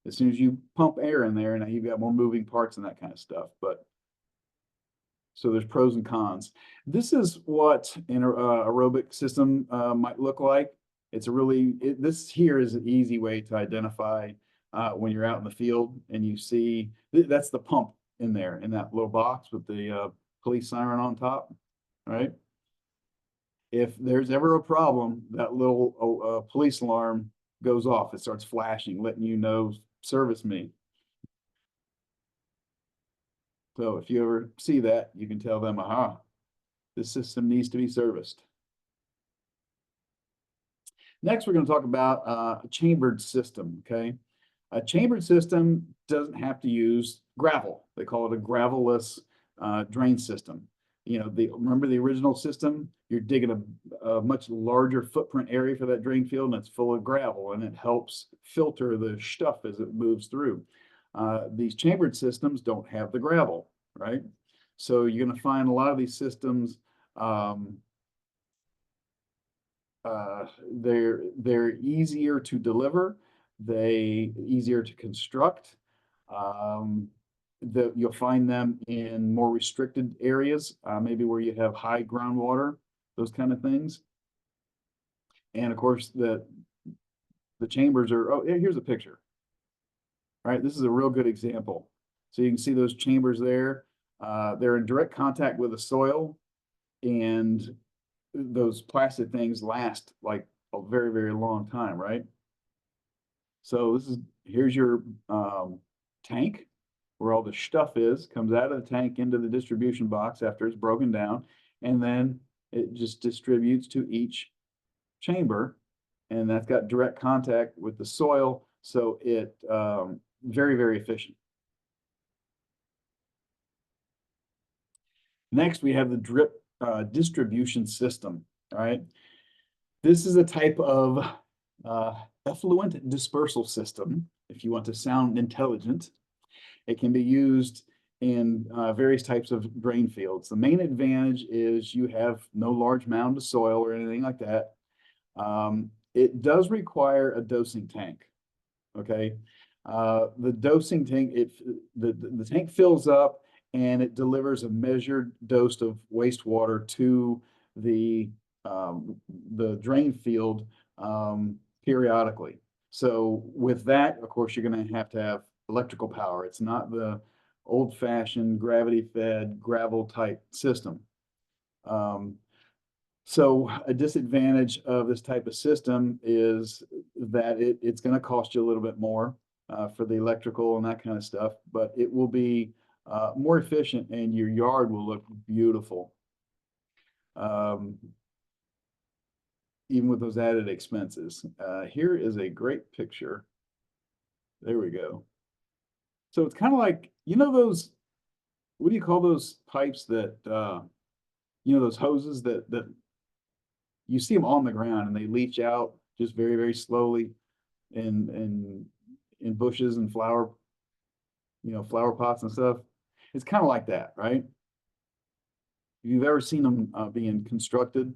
As soon as you pump air in there, now you've got more moving parts and that kind of stuff. But so there's pros and cons. This is what an aerobic system might look like. It's a really, this here is an easy way to identify when you're out in the field and you see, that's the pump in there in that little box with the police siren on top, right? If there's ever a problem, that little police alarm goes off. It starts flashing, letting you know, service me. So if you ever see that, you can tell them, aha, this system needs to be serviced. Next, we're going to talk about a chambered system, okay? A chambered system doesn't have to use gravel. They call it a gravelless drain system. You know, remember the original system? You're digging a much larger footprint area for that drain field, and it's full of gravel, and it helps filter the stuff as it moves through. These chambered systems don't have the gravel, right? So you're going to find a lot of these systems, they're easier to deliver, easier to construct. You'll find them in more restricted areas, maybe where you have high groundwater, those kind of things. And of course, the chambers are, oh, here's a picture. All right, this is a real good example. So you can see those chambers there. They're in direct contact with the soil, and those plastic things last like a very, very long time, right? So here's your tank where all the stuff is, comes out of the tank into the distribution box after it's broken down, and then it just distributes to each chamber, and that's got direct contact with the soil, so it very, very efficient. Next, we have the drip distribution system. All right, this is a type of effluent dispersal system. If you want to sound intelligent, it can be used in various types of drain fields. The main advantage is you have no large mound of soil or anything like that. It does require a dosing tank. Okay, the dosing tank, the tank fills up and it delivers a measured dose of wastewater to the drain field periodically. So with that, of course, you're going to have electrical power. It's not the old-fashioned gravity-fed gravel type system. So a disadvantage of this type of system is that it's going to cost you a little bit more for the electrical and that kind of stuff, but it will be more efficient and your yard will look beautiful. Even with those added expenses. Here is a great picture. There we go. So it's kind of like, you know, those, what do you call those pipes that, you know, those hoses that you see them on the ground and they leach out just very, very slowly in bushes and flower pots and stuff. It's kind of like that, right? If you've ever seen them being constructed,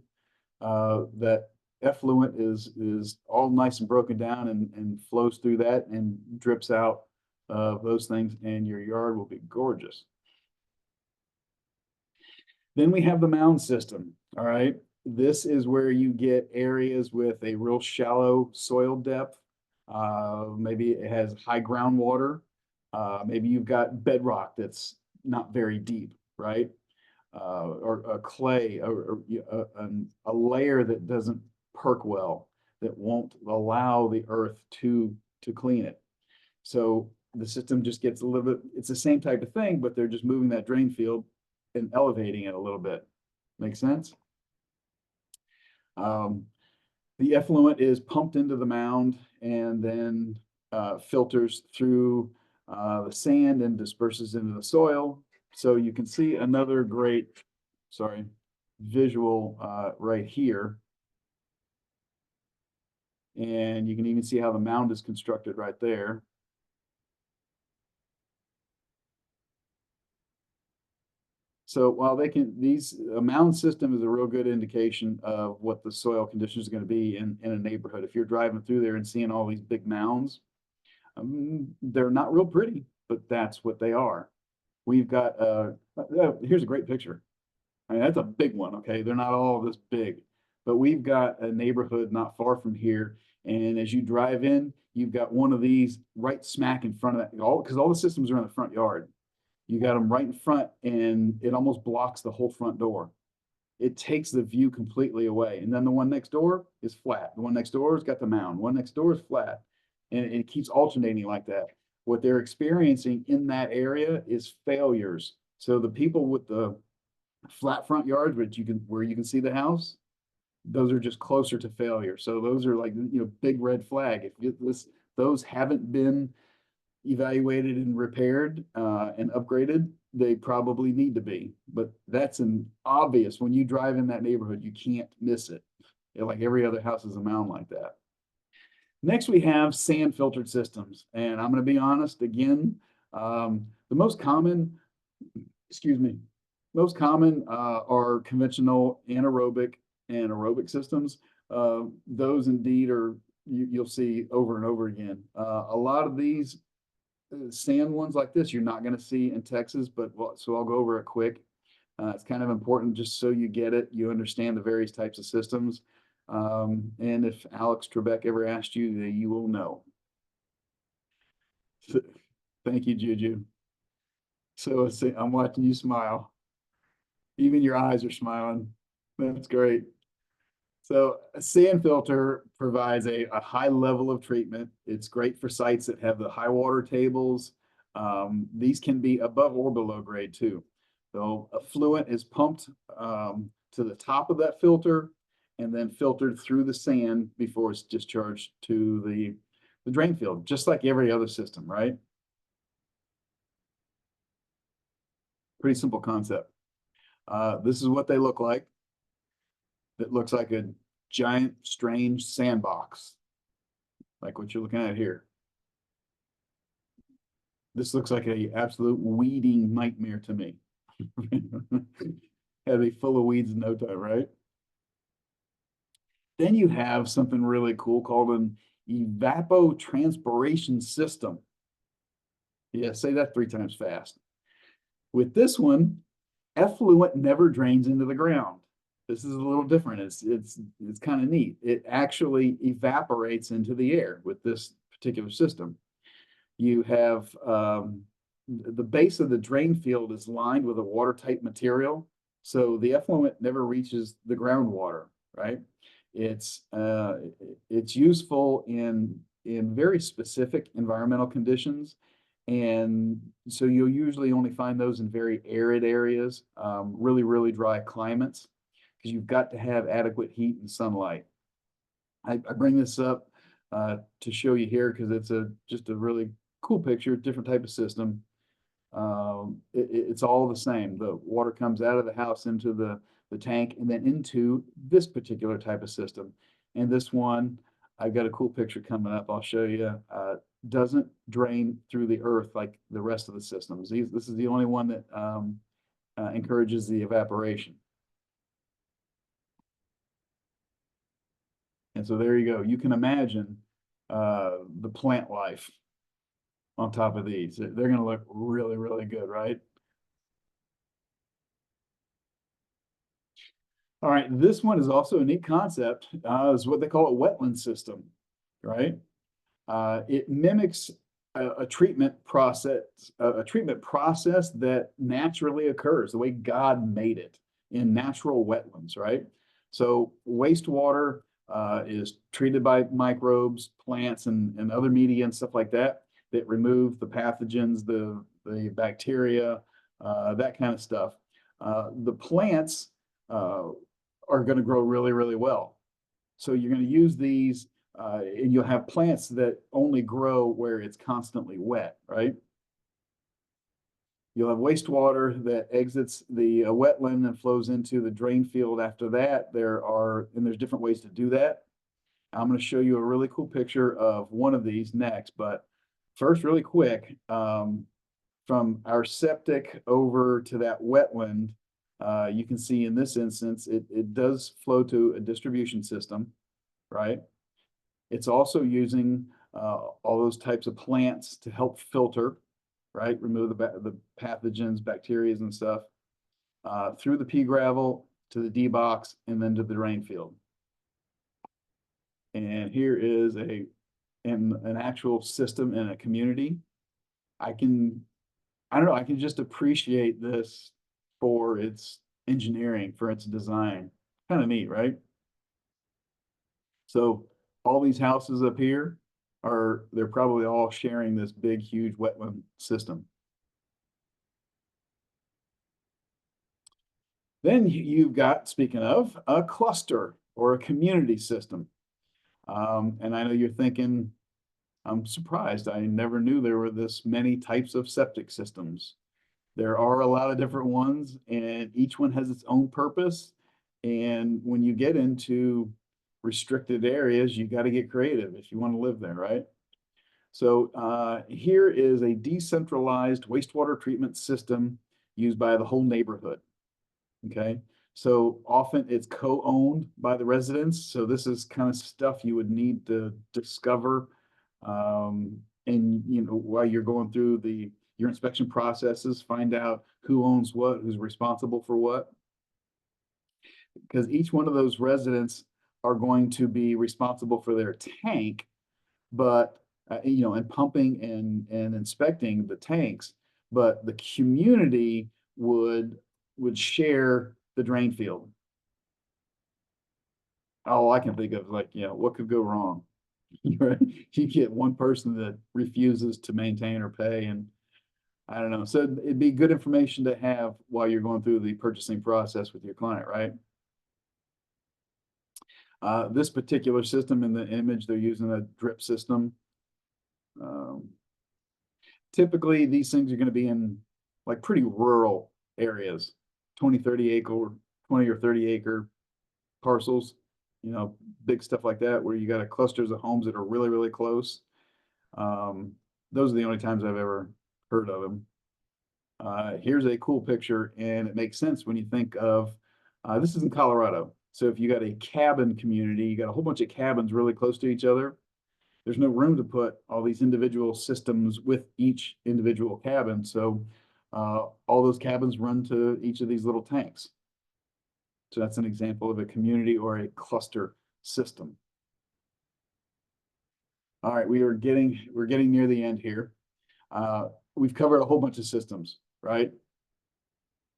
that effluent is all nice and broken down and flows through that and drips out those things, and your yard will be gorgeous. Then we have the mound system. All right. This is where you get areas with a real shallow soil depth. Maybe it has high groundwater. Maybe you've got bedrock that's not very deep, right? Or a clay, or a layer that doesn't perk well, that won't allow the earth to clean it. So the system just gets a little bit, it's the same type of thing, but they're just moving that drain field and elevating it a little bit. Make sense? The effluent is pumped into the mound and then filters through the sand and disperses into the soil. So you can see another great, visual right here. And you can even see how the mound is constructed right there. So while a mound system is a real good indication of what the soil conditions are going to be in a neighborhood. If you're driving through there and seeing all these big mounds, they're not real pretty, but that's what they are. We've got, here's a great picture. I mean, that's a big one, okay? They're not all this big, but we've got a neighborhood not far from here. And as you drive in, you've got one of these right smack in front of that, because all the systems are in the front yard. You got them right in front and it almost blocks the whole front door. It takes the view completely away. And then the one next door is flat. The one next door has got the mound. One next door is flat. And it keeps alternating like that. What they're experiencing in that area is failures. So the people with the flat front yards, where you can see the house, those are just closer to failure. So those are like, big red flag. If those haven't been evaluated and repaired and upgraded, they probably need to be. But that's an obvious, when you drive in that neighborhood, you can't miss it. Like every other house is a mound like that. Next, we have sand filtered systems. And I'm going to be honest again, the most common are conventional anaerobic and aerobic systems. Those indeed you'll see over and over again. A lot of these sand ones like this, you're not going to see in Texas, so I'll go over it quick. It's kind of important just so you get it, you understand the various types of systems. And if Alex Trebek ever asked you, you will know. Thank you, Juju. So I'm watching you smile. Even your eyes are smiling. That's great. So a sand filter provides a high level of treatment. It's great for sites that have the high water tables. These can be above or below grade too. So effluent is pumped to the top of that filter and then filtered through the sand before it's discharged to the drain field, just like every other system, right? Pretty simple concept. This is what they look like. It looks like a giant, strange sandbox, like what you're looking at here. This looks like a absolute weeding nightmare to me. Had be full of weeds in no time, right? Then you have something really cool called an evapotranspiration system. Yeah, say that 3 times fast. With this one, effluent never drains into the ground. This is a little different. It's kind of neat. It actually evaporates into the air with this particular system. You have the base of the drain field is lined with a watertight material, so the effluent never reaches the groundwater, right? It's it's useful in very specific environmental conditions, and so you'll usually only find those in very arid areas, really, really dry climates, because you've got to have adequate heat and sunlight. I bring this up to show you here because it's just a really cool picture, different type of system. It's all the same. The water comes out of the house into the tank and then into this particular type of system. And this one, I've got a cool picture coming up. I'll show you. Doesn't drain through the earth like the rest of the systems. This is the only one that encourages the evaporation. And so there you go. You can imagine the plant life on top of these. They're going to look really, really good, right? All right, this one is also a neat concept. Is what they call a wetland system, right? It mimics a treatment process, a treatment process that naturally occurs the way God made it in natural wetlands, right? So wastewater is treated by microbes, plants, and other media and stuff like that that remove the pathogens, the bacteria, that kind of stuff. The plants are going to grow really, really well. So you're going to use these, and you'll have plants that only grow where it's constantly wet, right? You'll have wastewater that exits the wetland and flows into the drain field after that. There's different ways to do that. I'm going to show you a really cool picture of one of these next, but first, really quick, from our septic over to that wetland, you can see in this instance, it does flow to a distribution system, right? It's also using all those types of plants to help filter, right? Remove the pathogens, bacteria, and stuff through the pea gravel to the D box and then to the drain field. And here is an actual system in a community. I don't know, I can just appreciate this for its engineering, for its design. Kind of neat, right? So all these houses up here they're probably all sharing this big, huge wetland system. Then you've got, speaking of, a cluster or a community system. And I know you're thinking, I'm surprised. I never knew there were this many types of septic systems. There are a lot of different ones, and each one has its own purpose. And when you get into restricted areas, you got to get creative if you want to live there, right? So here is a decentralized wastewater treatment system used by the whole neighborhood. Okay, so often it's co-owned by the residents. So this is kind of stuff you would need to discover, and while you're going through your inspection processes, find out who owns what, who's responsible for what, because each one of those residents are going to be responsible for their tank, but and pumping and inspecting the tanks, but the community would share the drain field. all I can think of is like, what could go wrong? Right? You get one person that refuses to maintain or pay, and I don't know. So it'd be good information to have while you're going through the purchasing process with your client, right? This particular system in the image, they're using a drip system. Um, Typically, these things are going to be in like pretty rural areas, 20, 30 acre, 20 or 30 acre parcels, big stuff like that, where you got a clusters of homes that are really, really close. Um, those are the only times I've ever heard of them. Here's a cool picture, and it makes sense when you think of this is in Colorado. So if you got a cabin community, you got a whole bunch of cabins really close to each other. There's no room to put all these individual systems with each individual cabin. So all those cabins run to each of these little tanks. So that's an example of a community or a cluster system. All right, we're getting near the end here. We've covered a whole bunch of systems, right?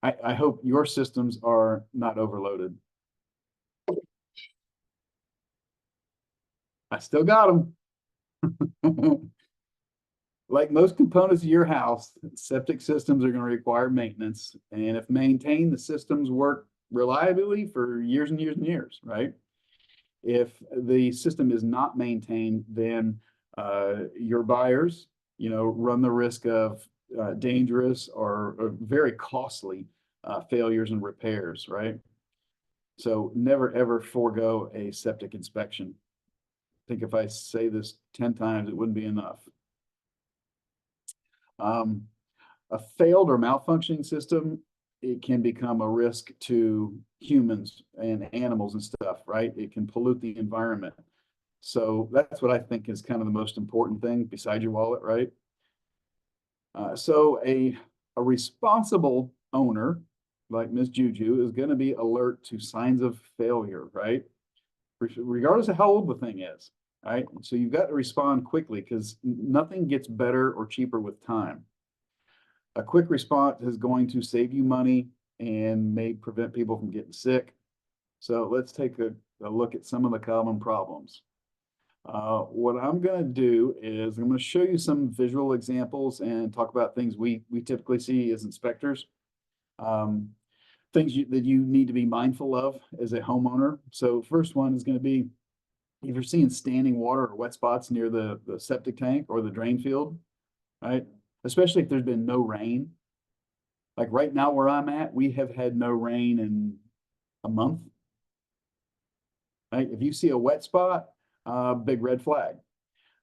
I hope your systems are not overloaded. I still got them. Like most components of your house, septic systems are going to require maintenance. And if maintained, the systems work reliably for years and years and years, right? If the system is not maintained, then your buyers, run the risk of dangerous or very costly failures and repairs, right? So never ever forego a septic inspection. I think if I say this 10 times, it wouldn't be enough. A failed or malfunctioning system, it can become a risk to humans and animals and stuff, right? It can pollute the environment. So that's what I think is kind of the most important thing beside your wallet, right? So a responsible owner like Ms. Juju is going to be alert to signs of failure, right? Regardless of how old the thing is, right? So you've got to respond quickly because nothing gets better or cheaper with time. A quick response is going to save you money and may prevent people from getting sick. So let's take a look at some of the common problems. What I'm going to do is I'm going to show you some visual examples and talk about things we typically see as inspectors. Things that you need to be mindful of as a homeowner. So first one is going to be if you're seeing standing water or wet spots near the septic tank or the drain field, right? Especially if there's been no rain. Like right now where I'm at, we have had no rain in a month. Right? If you see a wet spot, big red flag.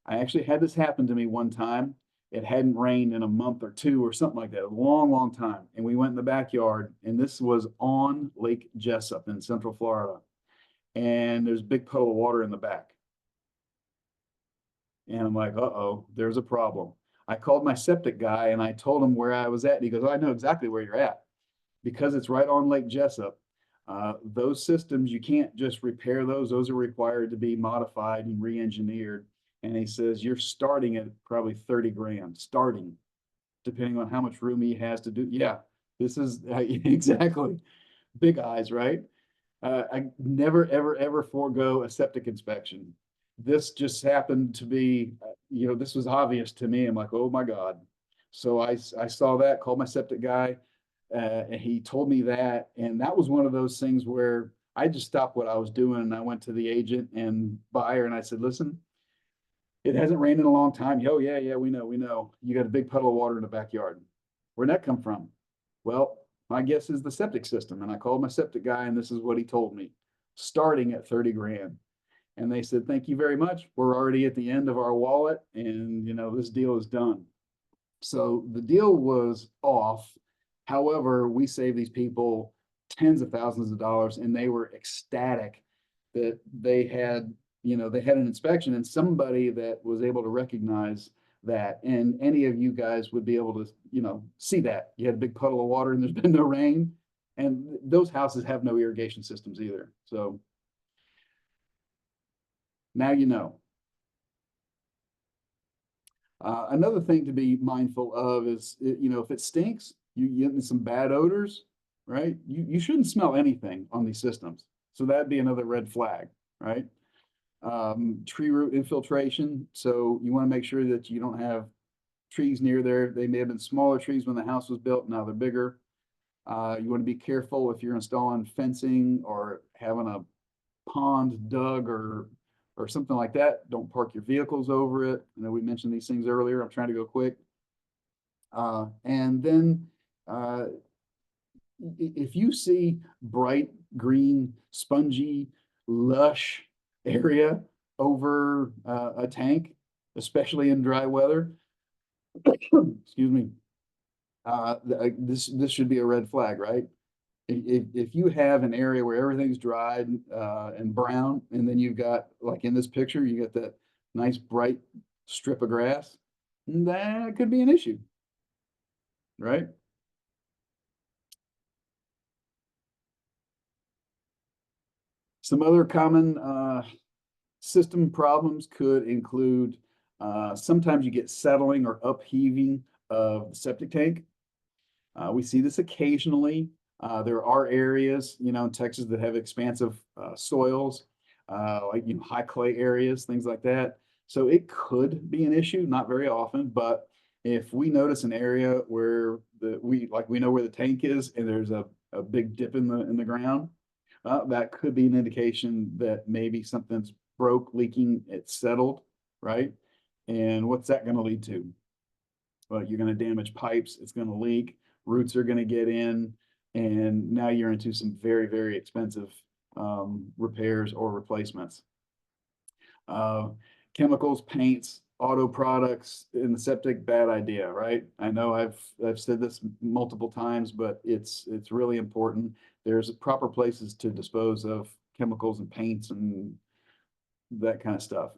I actually had this happen to me one time. It hadn't rained in a month or two or something like that, a long, long time. And we went in the backyard, and this was on Lake Jessup in Central Florida. And there's a big puddle of water in the back. And I'm like, uh-oh, there's a problem. I called my septic guy and I told him where I was at. And he goes, oh, I know exactly where you're at. Because it's right on Lake Jessup, those systems, you can't just repair those. Those are required to be modified and re-engineered. And he says, you're starting at probably 30 grand, starting, depending on how much room he has to do. Yeah, this is exactly big eyes, right? I never, ever, ever forego a septic inspection. This just happened to be, this was obvious to me. I'm like, oh my God. So I saw that, called my septic guy, and he told me that. And that was one of those things where I just stopped what I was doing and I went to the agent and buyer and I said, listen, it hasn't rained in a long time. Oh, yeah, we know. You got a big puddle of water in the backyard. Where'd that come from? Well, my guess is the septic system. And I called my septic guy and this is what he told me, starting at 30 grand. And they said, thank you very much. We're already at the end of our wallet and this deal is done. So the deal was off. However, we saved these people tens of thousands of dollars and they were ecstatic that they had an inspection and somebody that was able to recognize that. And any of you guys would be able to, see that. You had a big puddle of water and there's been no rain. And those houses have no irrigation systems either. So now you know. Another thing to be mindful of is, if it stinks, you get some bad odors, right? You shouldn't smell anything on these systems. So that'd be another red flag. right? Tree root infiltration. So you want to make sure that you don't have trees near there. They may have been smaller trees when the house was built. Now they're bigger. You want to be careful if you're installing fencing or having a pond dug or something like that. Don't park your vehicles over it. I know we mentioned these things earlier. I'm trying to go quick. And then if you see bright green, spongy, lush area over a tank, especially in dry weather, excuse me, this should be a red flag, right? If you have an area where everything's dried and brown, and then you've got, like in this picture, you got that nice bright strip of grass, that could be an issue, right? Some other common system problems could include sometimes you get settling or upheaving of the septic tank. We see this occasionally. There are areas, you know, in Texas that have expansive soils, like, you know, high clay areas, things like that. So it could be an issue, not very often, but if we notice an area where we know where the tank is and there's a big dip in the ground, that could be an indication that maybe something's broke, leaking, it's settled, right? And what's that going to lead to? Well, you're going to damage pipes, it's going to leak, roots are going to get in, and now you're into some very, very expensive repairs or replacements. Chemicals, paints, auto products in the septic, bad idea, right? I know I've said this multiple times, but it's really important. There's proper places to dispose of chemicals and paints and that kind of stuff.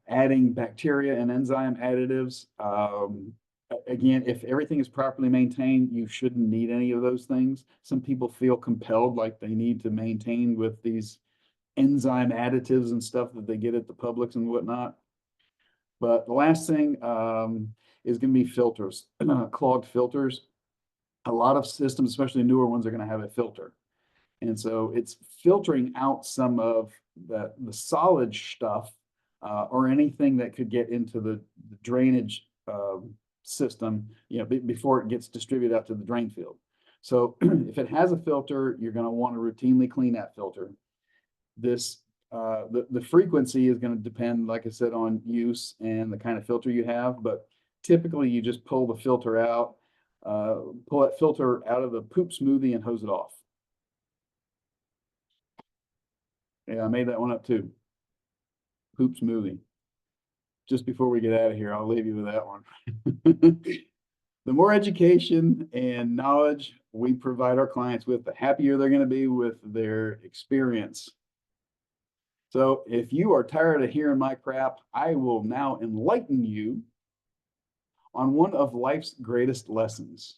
Adding bacteria and enzyme additives. Again, if everything is properly maintained, you shouldn't need any of those things. Some people feel compelled, like they need to maintain with these enzyme additives and stuff that they get at the Publix and whatnot. But the last thing is going to be filters, clogged filters. A lot of systems, especially newer ones, are going to have a filter. And so it's filtering out some of the solid stuff or anything that could get into the drainage system, you know, before it gets distributed out to the drain field. So if it has a filter, you're going to want to routinely clean that filter. This the frequency is going to depend, like I said, on use and the kind of filter you have, but typically you just pull the filter out, pull that filter out of the poop smoothie and hose it off. Yeah, I made that one up too. Poop smoothie. Just before we get out of here, I'll leave you with that one. The more education and knowledge we provide our clients with, the happier they're going to be with their experience. So if you are tired of hearing my crap, I will now enlighten you on one of life's greatest lessons.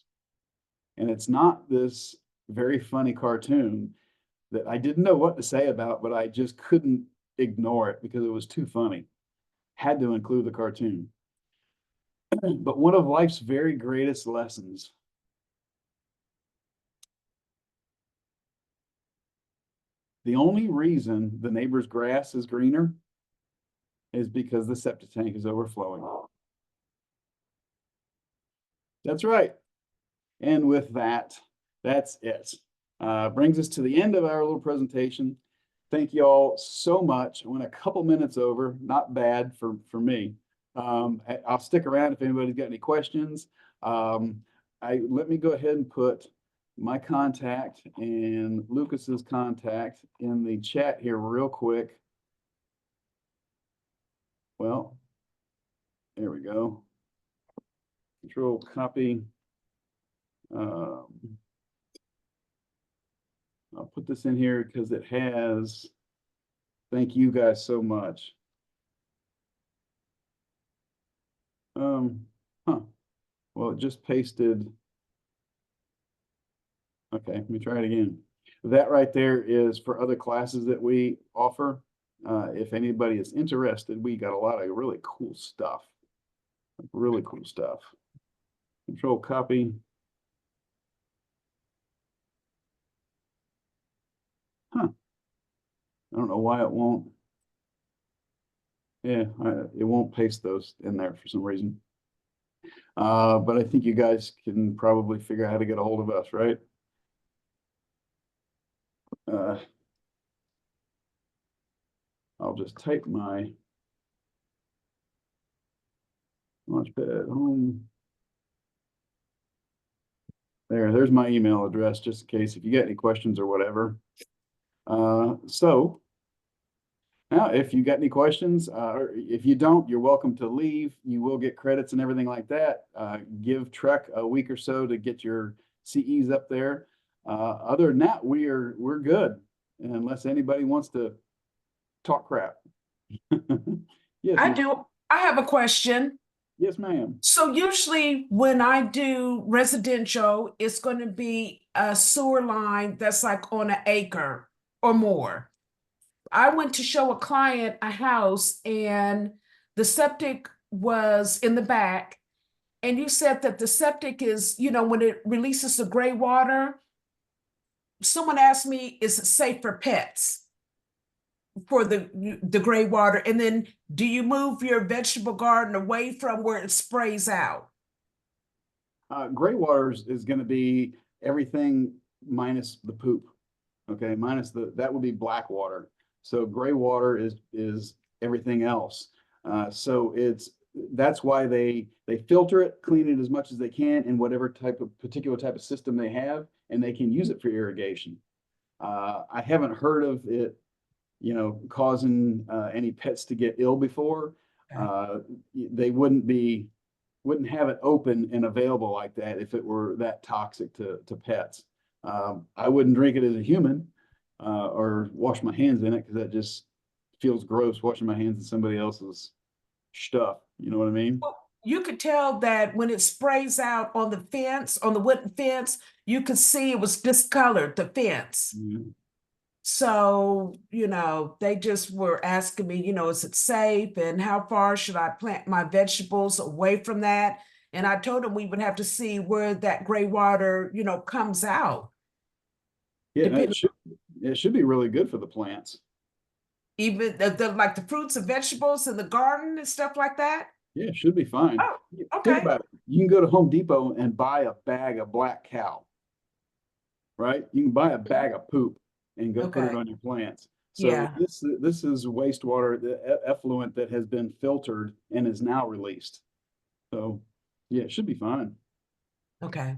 And it's not this very funny cartoon that I didn't know what to say about, but I just couldn't ignore it because it was too funny. Had to include the cartoon. But one of life's very greatest lessons. The only reason the neighbor's grass is greener is because the septic tank is overflowing. That's right. And with that, that's it. Brings us to the end of our little presentation. Thank you all so much. I went a couple minutes over, not bad for me. I'll stick around if anybody's got any questions. Let me go ahead and put my contact and Lucas's contact in the chat here real quick. Well, there we go. Control copy. I'll put this in here because it has, thank you guys so much. Well, it just pasted. Okay, let me try it again. That right there is for other classes that we offer. If anybody is interested, we got a lot of really cool stuff. Really cool stuff. Control copy. Huh. I don't know why it won't. Yeah, it won't paste those in there for some reason. But I think you guys can probably figure out how to get a hold of us, right? I'll just type my Launchpad home. There's my email address, just in case if you get any questions or whatever. So now, if you got any questions, or if you don't, you're welcome to leave. You will get credits and everything like that. Give Trek a week or so to get your CEs up there. Other than that, we're good, unless anybody wants to talk crap. Yes, I do. I have a question. yes, ma'am. So usually when I do residential, it's going to be a sewer line that's like on an acre or more. I went to show a client a house and the septic was in the back. And you said that the septic is, when it releases the gray water, someone asked me, is it safe for pets for the gray water? And then do you move your vegetable garden away from where it sprays out? Gray water is going to be everything minus the poop. Okay, minus that would be black water. So gray water is everything else. So that's why they filter it, clean it as much as they can in whatever particular type of system they have, and they can use it for irrigation. I haven't heard of it, causing any pets to get ill before. They wouldn't have it open and available like that if it were that toxic to pets. I wouldn't drink it as a human or wash my hands in it because that just feels gross washing my hands in somebody else's stuff. You know what I mean? Well, you could tell that when it sprays out on the fence, on the wooden fence, you could see it was discolored, the fence. Mm-hmm. So, they just were asking me, is it safe and how far should I plant my vegetables away from that? And I told them we would have to see where that gray water, comes out. Yeah, Depending it should be really good for the plants. even like the fruits and vegetables in the garden and stuff like that. Yeah, it should be fine. Oh, Think okay. about it. You can go to Home Depot and buy a bag of black cow, right? You can buy a bag of poop and go put it Okay. on your plants. So Yeah. this is wastewater, the effluent that has been filtered and is now released. So yeah, it should be fine. Okay.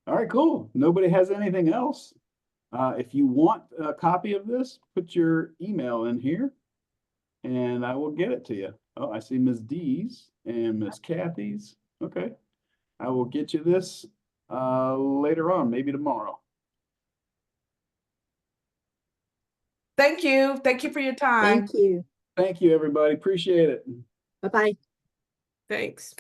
All right, cool. Nobody has anything else. If you want a copy of this, put your email in here and I will get it to you. Oh, I see Ms. D's and Ms. Kathy's. Okay. I will get you this later on, maybe tomorrow. Thank you. Thank you for your time. Thank you. Thank you, everybody. Appreciate it. Bye-bye. Thanks.